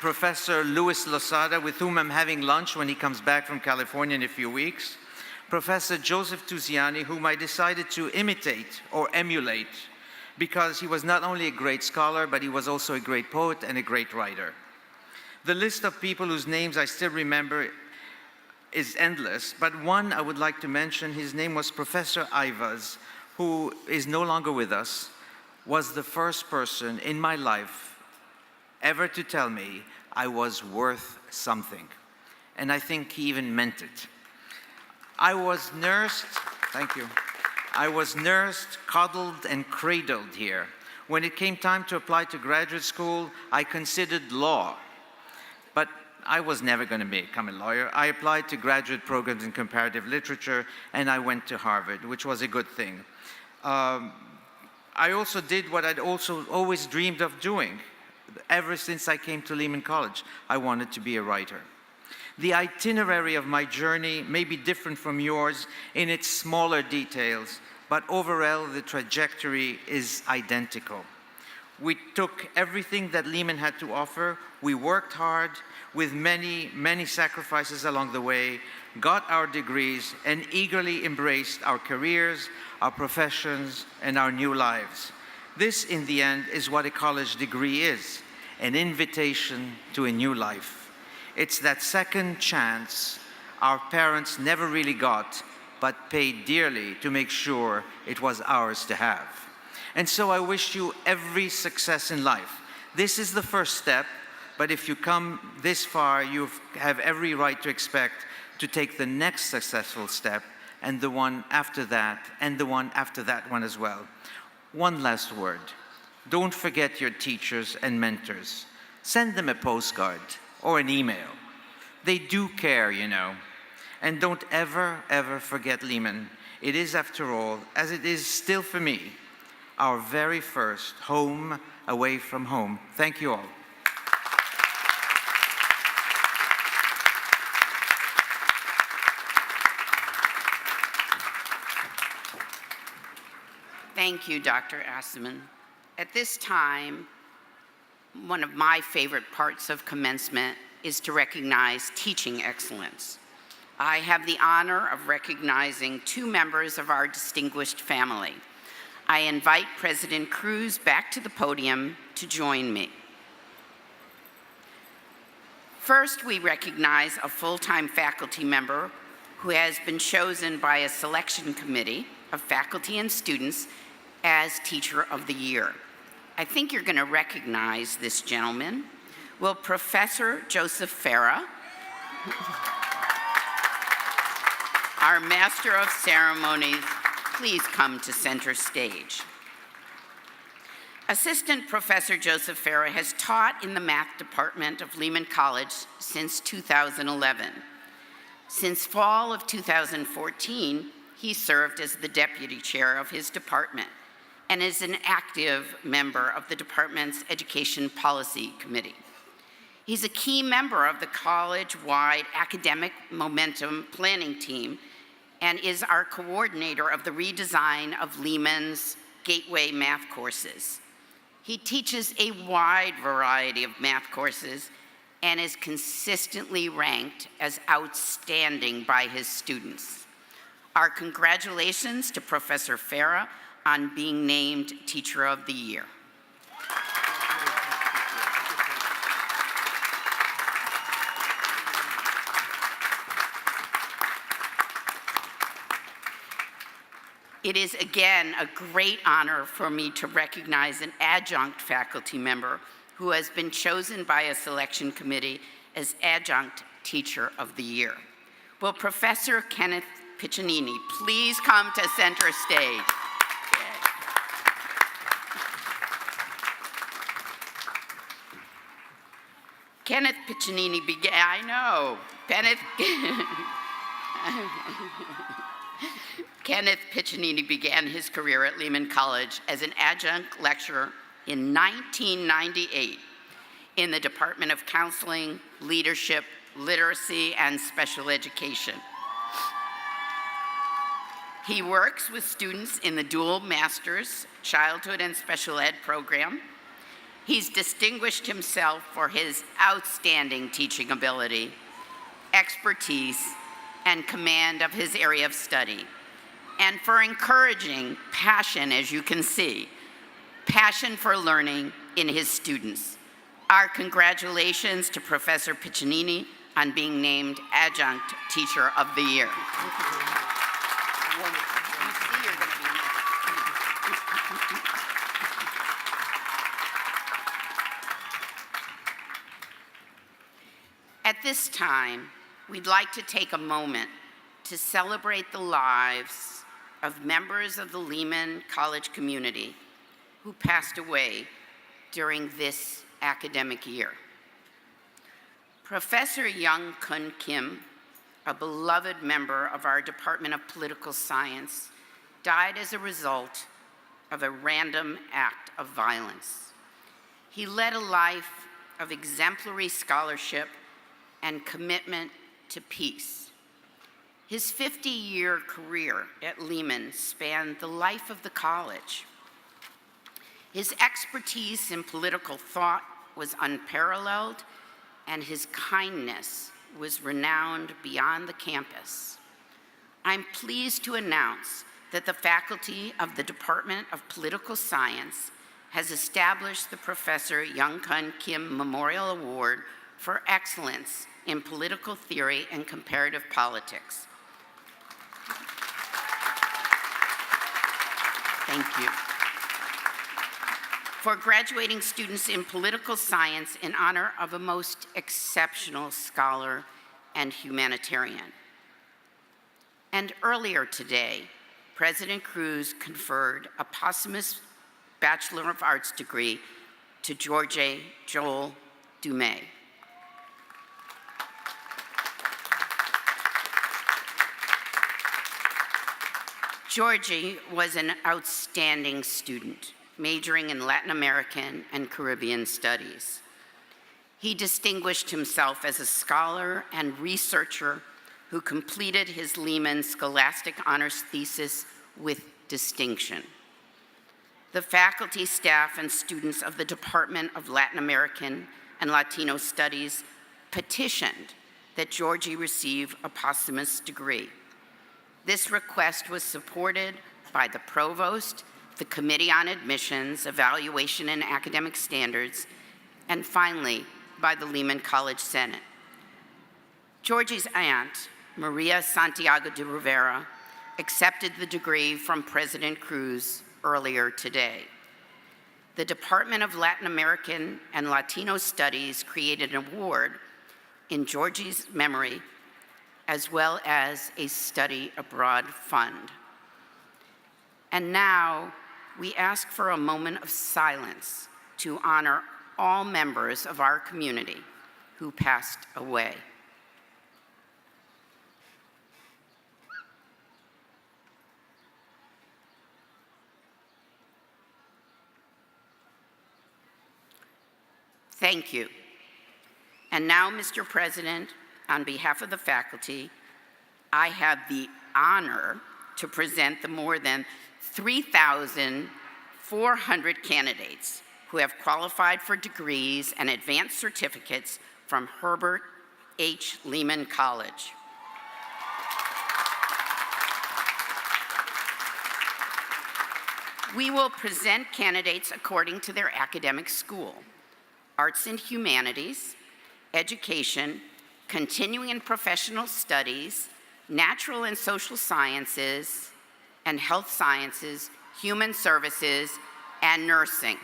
Professor Louis Losada, with whom I'm having lunch when he comes back from California in a few weeks. Professor Joseph Tuziani, whom I decided to imitate or emulate, because he was not only a great scholar, but he was also a great poet and a great writer. The list of people whose names I still remember is endless, but one I would like to mention, his name was Professor Ivas, who is no longer with us, was the first person in my life ever to tell me I was worth something. And I think he even meant it. I was nursed, thank you. I was nursed, coddled, and cradled here. When it came time to apply to graduate school, I considered law. But I was never going to become a lawyer. I applied to graduate programs in comparative literature, and I went to Harvard, which was a good thing. I also did what I'd also always dreamed of doing. Ever since I came to Lehman College, I wanted to be a writer. The itinerary of my journey may be different from yours in its smaller details, but overall the trajectory is identical. We took everything that Lehman had to offer, we worked hard with many, many sacrifices along the way, got our degrees, and eagerly embraced our careers, our professions, and our new lives. This, in the end, is what a college degree is, an invitation to a new life. It's that second chance our parents never really got, but paid dearly to make sure it was ours to have. And so I wish you every success in life. This is the first step, but if you come this far, you have every right to expect to take the next successful step, and the one after that, and the one after that one as well. One last word. Don't forget your teachers and mentors. Send them a postcard or an email. They do care, you know. And don't ever, ever forget Lehman. It is, after all, as it is still for me, our very first home away from home. Thank you all. Thank you, Dr. Asselman. At this time, one of my favorite parts of commencement is to recognize teaching excellence. I have the honor of recognizing two members of our distinguished family. I invite President Cruz back to the podium to join me. First, we recognize a full-time faculty member who has been chosen by a selection committee of faculty and students as Teacher of the Year. I think you're going to recognize this gentleman. Will Professor Joseph Farah, our Master of Ceremonies, please come to center stage. Assistant Professor Joseph Farah has taught in the math department of Lehman College since 2011. Since fall of 2014, he served as the deputy chair of his department and is an active member of the department's Education Policy Committee. He's a key member of the college-wide academic momentum planning team and is our coordinator of the redesign of Lehman's Gateway math courses. He teaches a wide variety of math courses and is consistently ranked as outstanding by his students. Our congratulations to Professor Farah on being named Teacher of the Year. It is again a great honor for me to recognize an adjunct faculty member who has been chosen by a selection committee as Adjunct Teacher of the Year. Will Professor Kenneth Piccinini please come to center stage? Kenneth Piccinini began, I know, Kenneth Piccinini began his career at Lehman College as an adjunct lecturer in 1998 in the Department of Counseling, Leadership, Literacy, and Special Education. He works with students in the dual master's childhood and special ed program. He's distinguished himself for his outstanding teaching ability, expertise, and command of his area of study, and for encouraging passion, as you can see, passion for learning in his students. Our congratulations to Professor Piccinini on being named Adjunct Teacher of the Year. At this time, we'd like to take a moment to celebrate the lives of members of the Lehman College community who passed away during this academic year. Professor Young Kun Kim, a beloved member of our Department of Political Science, died as a result of a random act of violence. He led a life of exemplary scholarship and commitment to peace. His 50-year career at Lehman spanned the life of the college. His expertise in political thought was unparalleled, and his kindness was renowned beyond the campus. I'm pleased to announce that the faculty of the Department of Political Science has established the Professor Young Kun Kim Memorial Award for excellence in political theory and comparative politics. Thank you. For graduating students in political science in honor of a most exceptional scholar and humanitarian. And earlier today, President Cruz conferred a posthumous Bachelor of Arts degree to George Joel Dumais. Georgie was an outstanding student, majoring in Latin American and Caribbean studies. He distinguished himself as a scholar and researcher who completed his Lehman Scholastic Honors Thesis with distinction. The faculty, staff, and students of the Department of Latin American and Latino Studies petitioned that Georgie receive a posthumous degree. This request was supported by the Provost, the Committee on Admissions, Evaluation, and Academic Standards, and finally, by the Lehman College Senate. Georgie's aunt, Maria Santiago de Rivera, accepted the degree from President Cruz earlier today. The Department of Latin American and Latino Studies created an award in Georgie's memory, as well as a study abroad fund. And now, we ask for a moment of silence to honor all members of our community who passed away. Thank you. And now, Mr. President, on behalf of the faculty, I have the honor to present the more than 3,400 candidates who have qualified for degrees and advanced certificates from Herbert H. Lehman College. We will present candidates according to their academic school: arts and humanities, education, continuing and professional studies, natural and social sciences, and health sciences, human services, and nursing.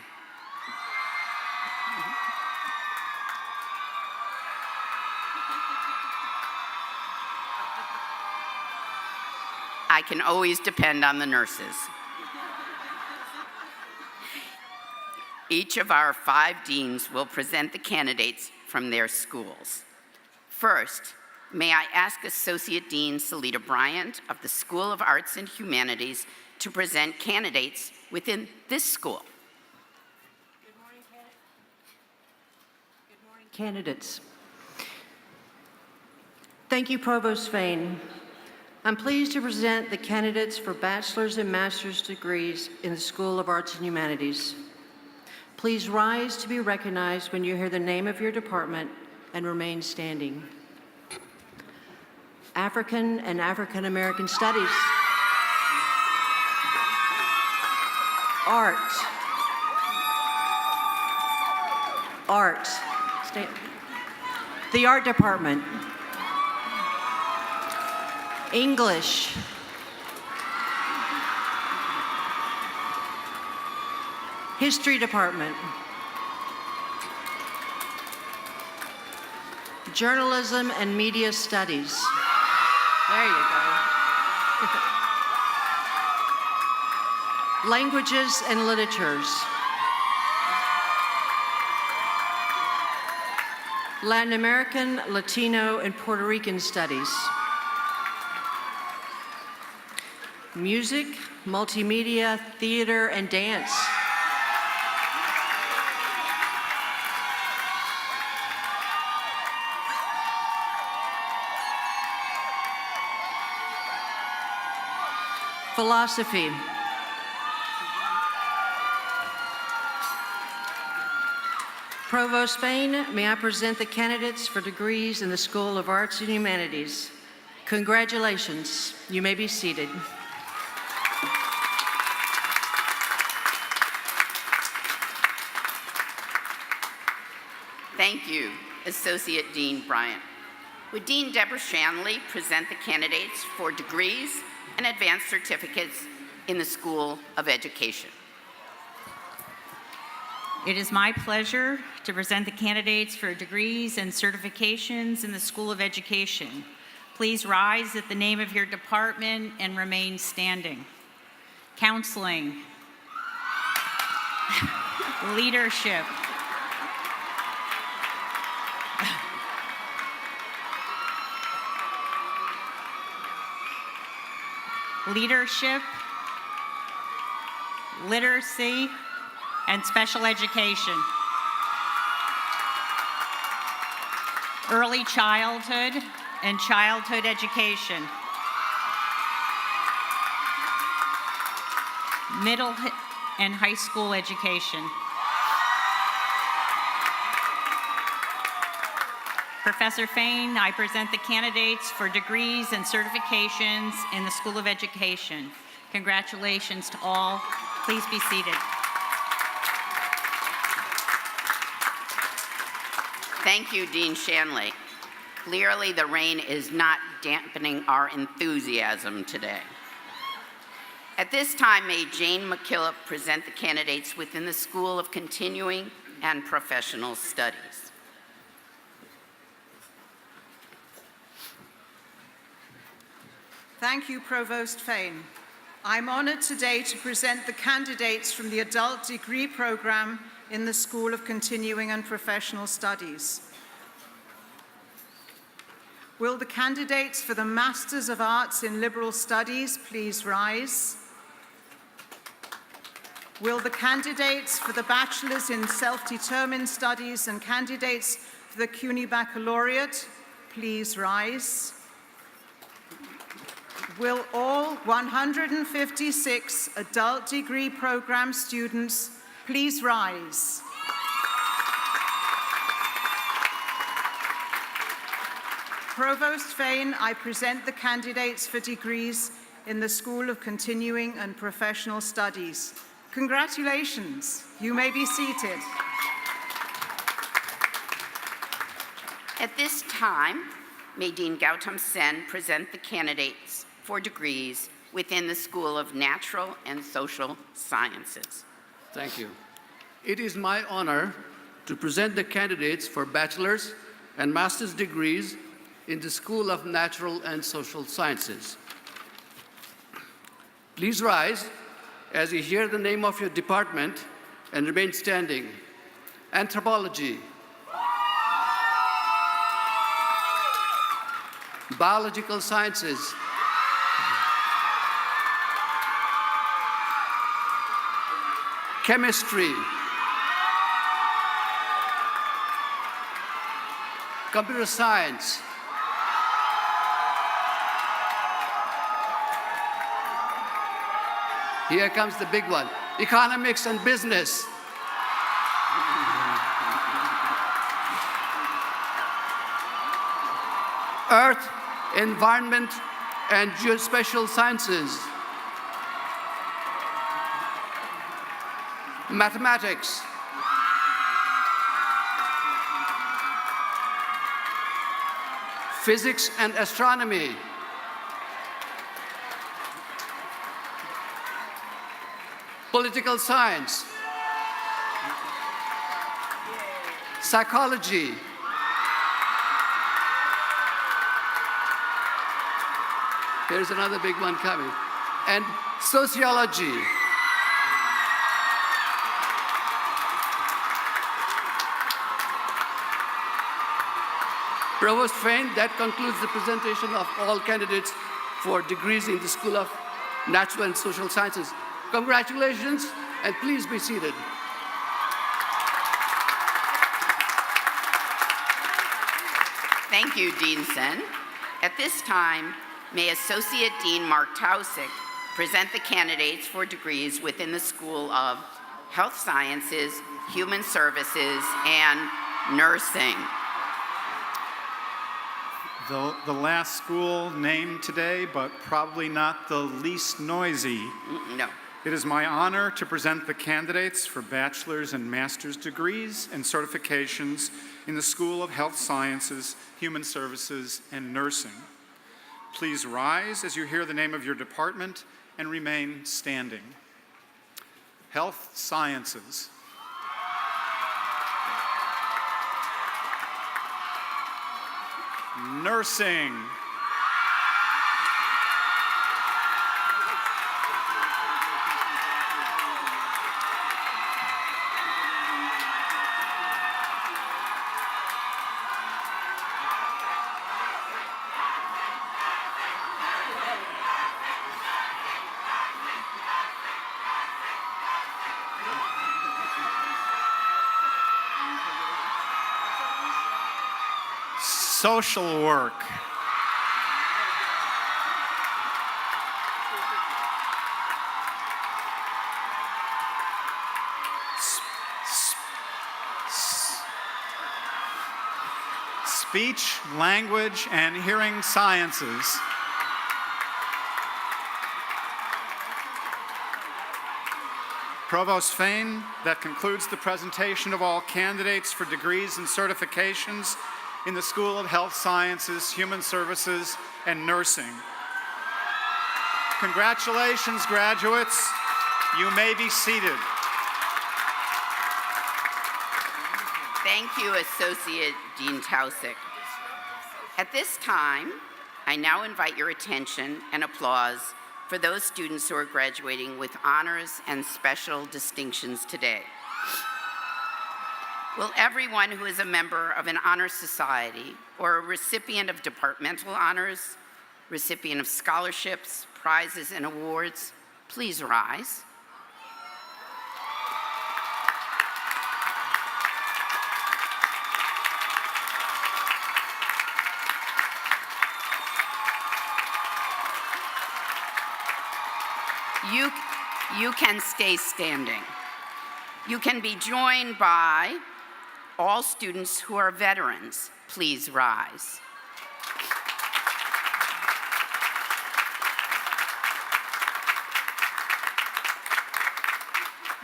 I can always depend on the nurses. Each of our 5 deans will present the candidates from their schools. First, may I ask Associate Dean Salita Bryant of the School of Arts and Humanities to present candidates within this school. Good morning, candidates. Thank you, Provost Fain. I'm pleased to present the candidates for bachelor's and master's degrees in the School of Arts and Humanities. Please rise to be recognized when you hear the name of your department and remain standing. African and African American Studies. Art. The art department. English. History department. Journalism and media studies. There you go. Languages and literatures. Latin American, Latino, and Puerto Rican studies. Music, multimedia, theater, and dance. Philosophy. Provost Fain, may I present the candidates for degrees in the School of Arts and Humanities. Congratulations. You may be seated. Thank you. Associate Dean Bryant. Would Dean Deborah Shanley present the candidates for degrees and advanced certificates in the School of Education? It is my pleasure to present the candidates for degrees and certifications in the School of Education. Please rise at the name of your department and remain standing. Counseling, leadership, leadership, literacy, and special education. Early childhood and childhood education. Middle and high school education. Professor Fain, I present the candidates for degrees and certifications in the School of Education. Congratulations to all. Please be seated. Thank you, Dean Shanley. Clearly, the rain is not dampening our enthusiasm today. At this time, may Jane McKillop present the candidates within the School of Continuing and Professional Studies. Thank you, Provost Fain. I'm honored today to present the candidates from the Adult Degree Program in the School of Continuing and Professional Studies. Will the candidates for the Masters of Arts in Liberal Studies please rise? Will the candidates for the Bachelors in Self-Determined Studies and candidates for the CUNY Baccalaureate please rise? Will all 156 adult degree program students please rise? Provost Fain, I present the candidates for degrees in the School of Continuing and Professional Studies. Congratulations. You may be seated. At this time, may Dean Gautam Sen present the candidates for degrees within the School of Natural and Social Sciences. Thank you. It is my honor to present the candidates for bachelor's and master's degrees in the School of Natural and Social Sciences. Please rise as you hear the name of your department and remain standing. Anthropology, biological sciences, chemistry, computer science, here comes the big one, economics and business, earth, environment, and geospatial sciences, mathematics, physics and astronomy, political science, psychology, here's another big one coming, and sociology. Provost Fain, that concludes the presentation of all candidates for degrees in the School of Natural and Social Sciences. Congratulations, and please be seated. Thank you, Dean Sen. At this time, may Associate Dean Mark Tausig present the candidates for degrees within the School of Health Sciences, Human Services, and Nursing. The last school named today, but probably not the least noisy. No. It is my honor to present the candidates for bachelor's and master's degrees and certifications in the School of Health Sciences, Human Services, and Nursing. Please rise as you hear the name of your department and remain standing. Health Sciences. Nursing. Social work. Speech, language, and hearing sciences. Provost Fain, that concludes the presentation of all candidates for degrees and certifications in the School of Health Sciences, Human Services, and Nursing. Congratulations, graduates. You may be seated. Thank you, Associate Dean Tausig. At this time, I now invite your attention and applause for those students who are graduating with honors and special distinctions today. Will everyone who is a member of an honor society or a recipient of departmental honors, recipient of scholarships, prizes, and awards, please rise. You can stay standing. You can be joined by all students who are veterans. Please rise.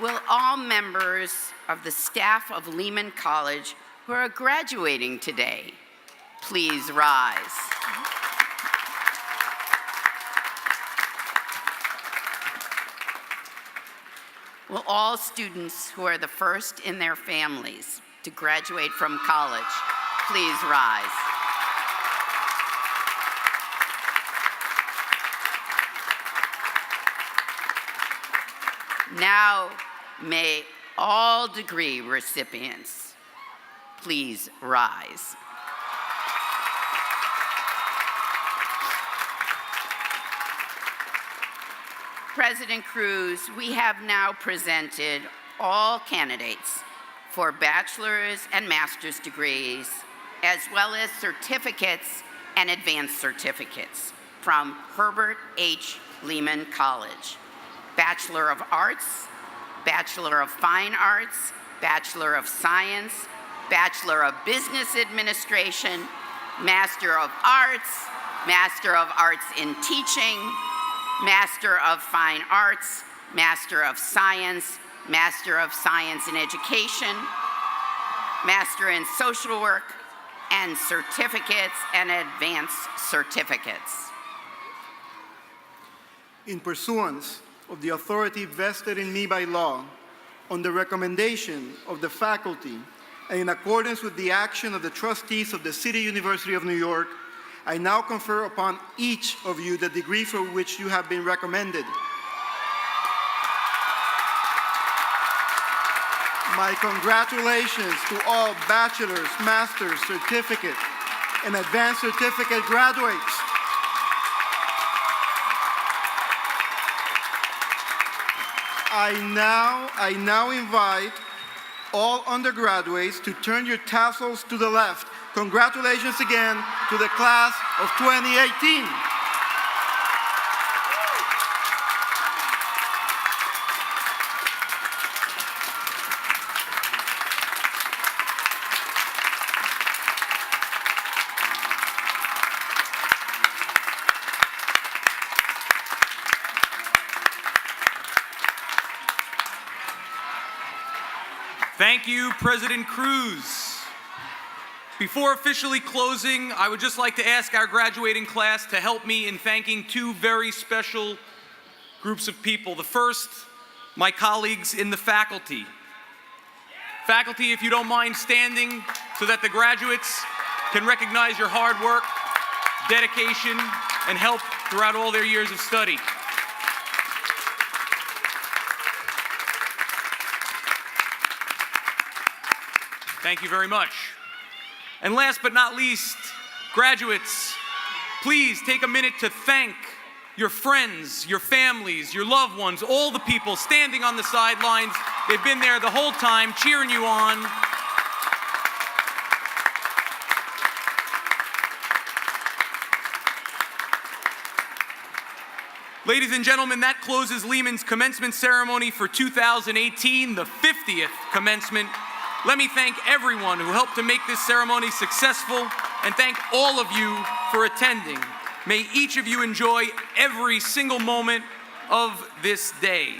Will all members of the staff of Lehman College who are graduating today please rise? Will all students who are the first in their families to graduate from college please rise? Now, may all degree recipients please rise. President Cruz, we have now presented all candidates for bachelor's and master's degrees, as well as certificates and advanced certificates from Herbert H. Lehman College. Bachelor of Arts, Bachelor of Fine Arts, Bachelor of Science, Bachelor of Business Administration, Master of Arts, Master of Arts in Teaching, Master of Fine Arts, Master of Science, Master of Science in Education, Master in Social Work, and certificates and advanced certificates. In pursuance of the authority vested in me by law, on the recommendation of the faculty, and in accordance with the action of the trustees of the City University of New York, I now confer upon each of you the degree for which you have been recommended. My congratulations to all bachelor's, master's, certificate, and advanced certificate graduates. I now invite all undergraduates to turn your tassels to the left. Congratulations again to the class of 2018. Thank you, President Cruz. Before officially closing, I would just like to ask our graduating class to help me in thanking two very special groups of people. The first, my colleagues in the faculty. Faculty, if you don't mind standing so that the graduates can recognize your hard work, dedication, and help throughout all their years of study. Thank you very much. And last but not least, graduates, please take a minute to thank your friends, your families, your loved ones, all the people standing on the sidelines. They've been there the whole time, cheering you on. Ladies and gentlemen, that closes Lehman's commencement ceremony for 2018, the 50th commencement. Let me thank everyone who helped to make this ceremony successful, and thank all of you for attending. May each of you enjoy every single moment of this day.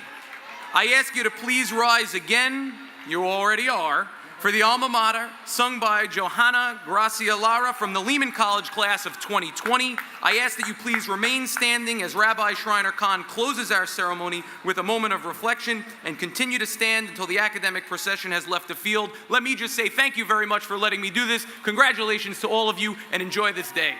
I ask you to please rise again, you already are, for the alma mater, sung by Johanna Gracia Lara from the Lehman College class of 2020. I ask that you please remain standing as Rabbi Shriner Khan closes our ceremony with a moment of reflection, and continue to stand until the academic procession has left the field. Let me just say thank you very much for letting me do this. Congratulations to all of you, and enjoy this day.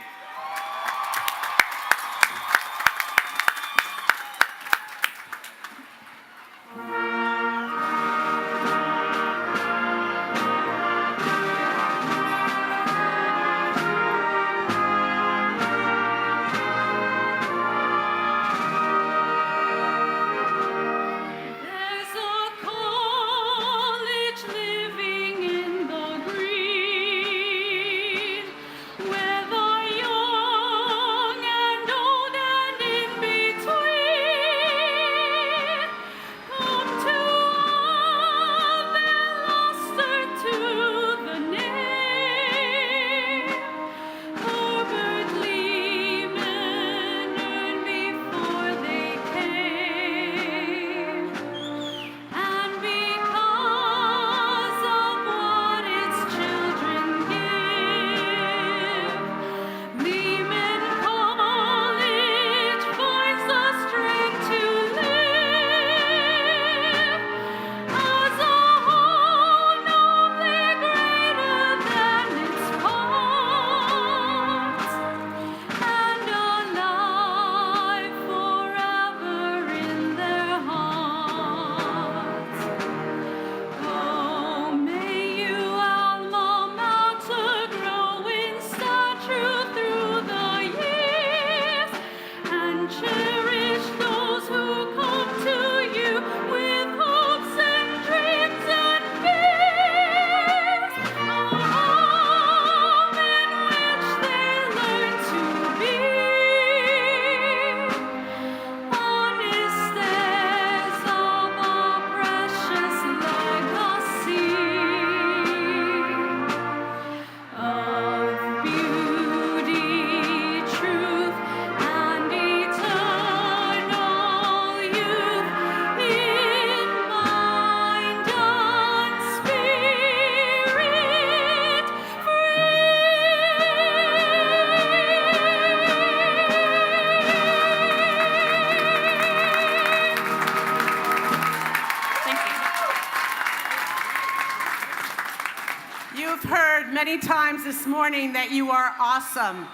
Many times this morning that you are awesome,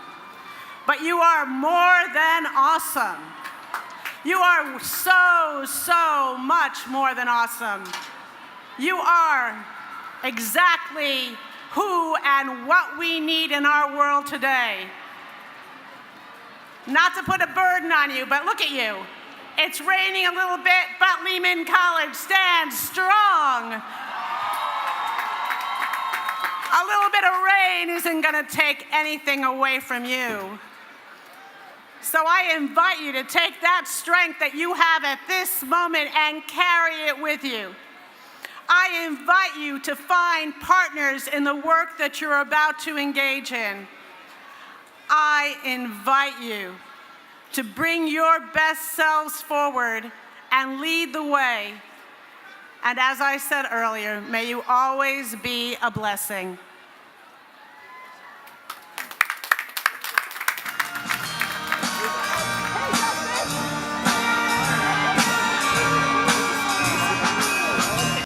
but you are more than awesome. You are so much more than awesome. You are exactly who and what we need in our world today. Not to put a burden on you, but look at you. It's raining a little bit, but Lehman College stands strong. A little bit of rain isn't going to take anything away from you. So I invite you to take that strength that you have at this moment and carry it with you. I invite you to find partners in the work that you're about to engage in. I invite you to bring your best selves forward and lead the way. And as I said earlier, may you always be a blessing.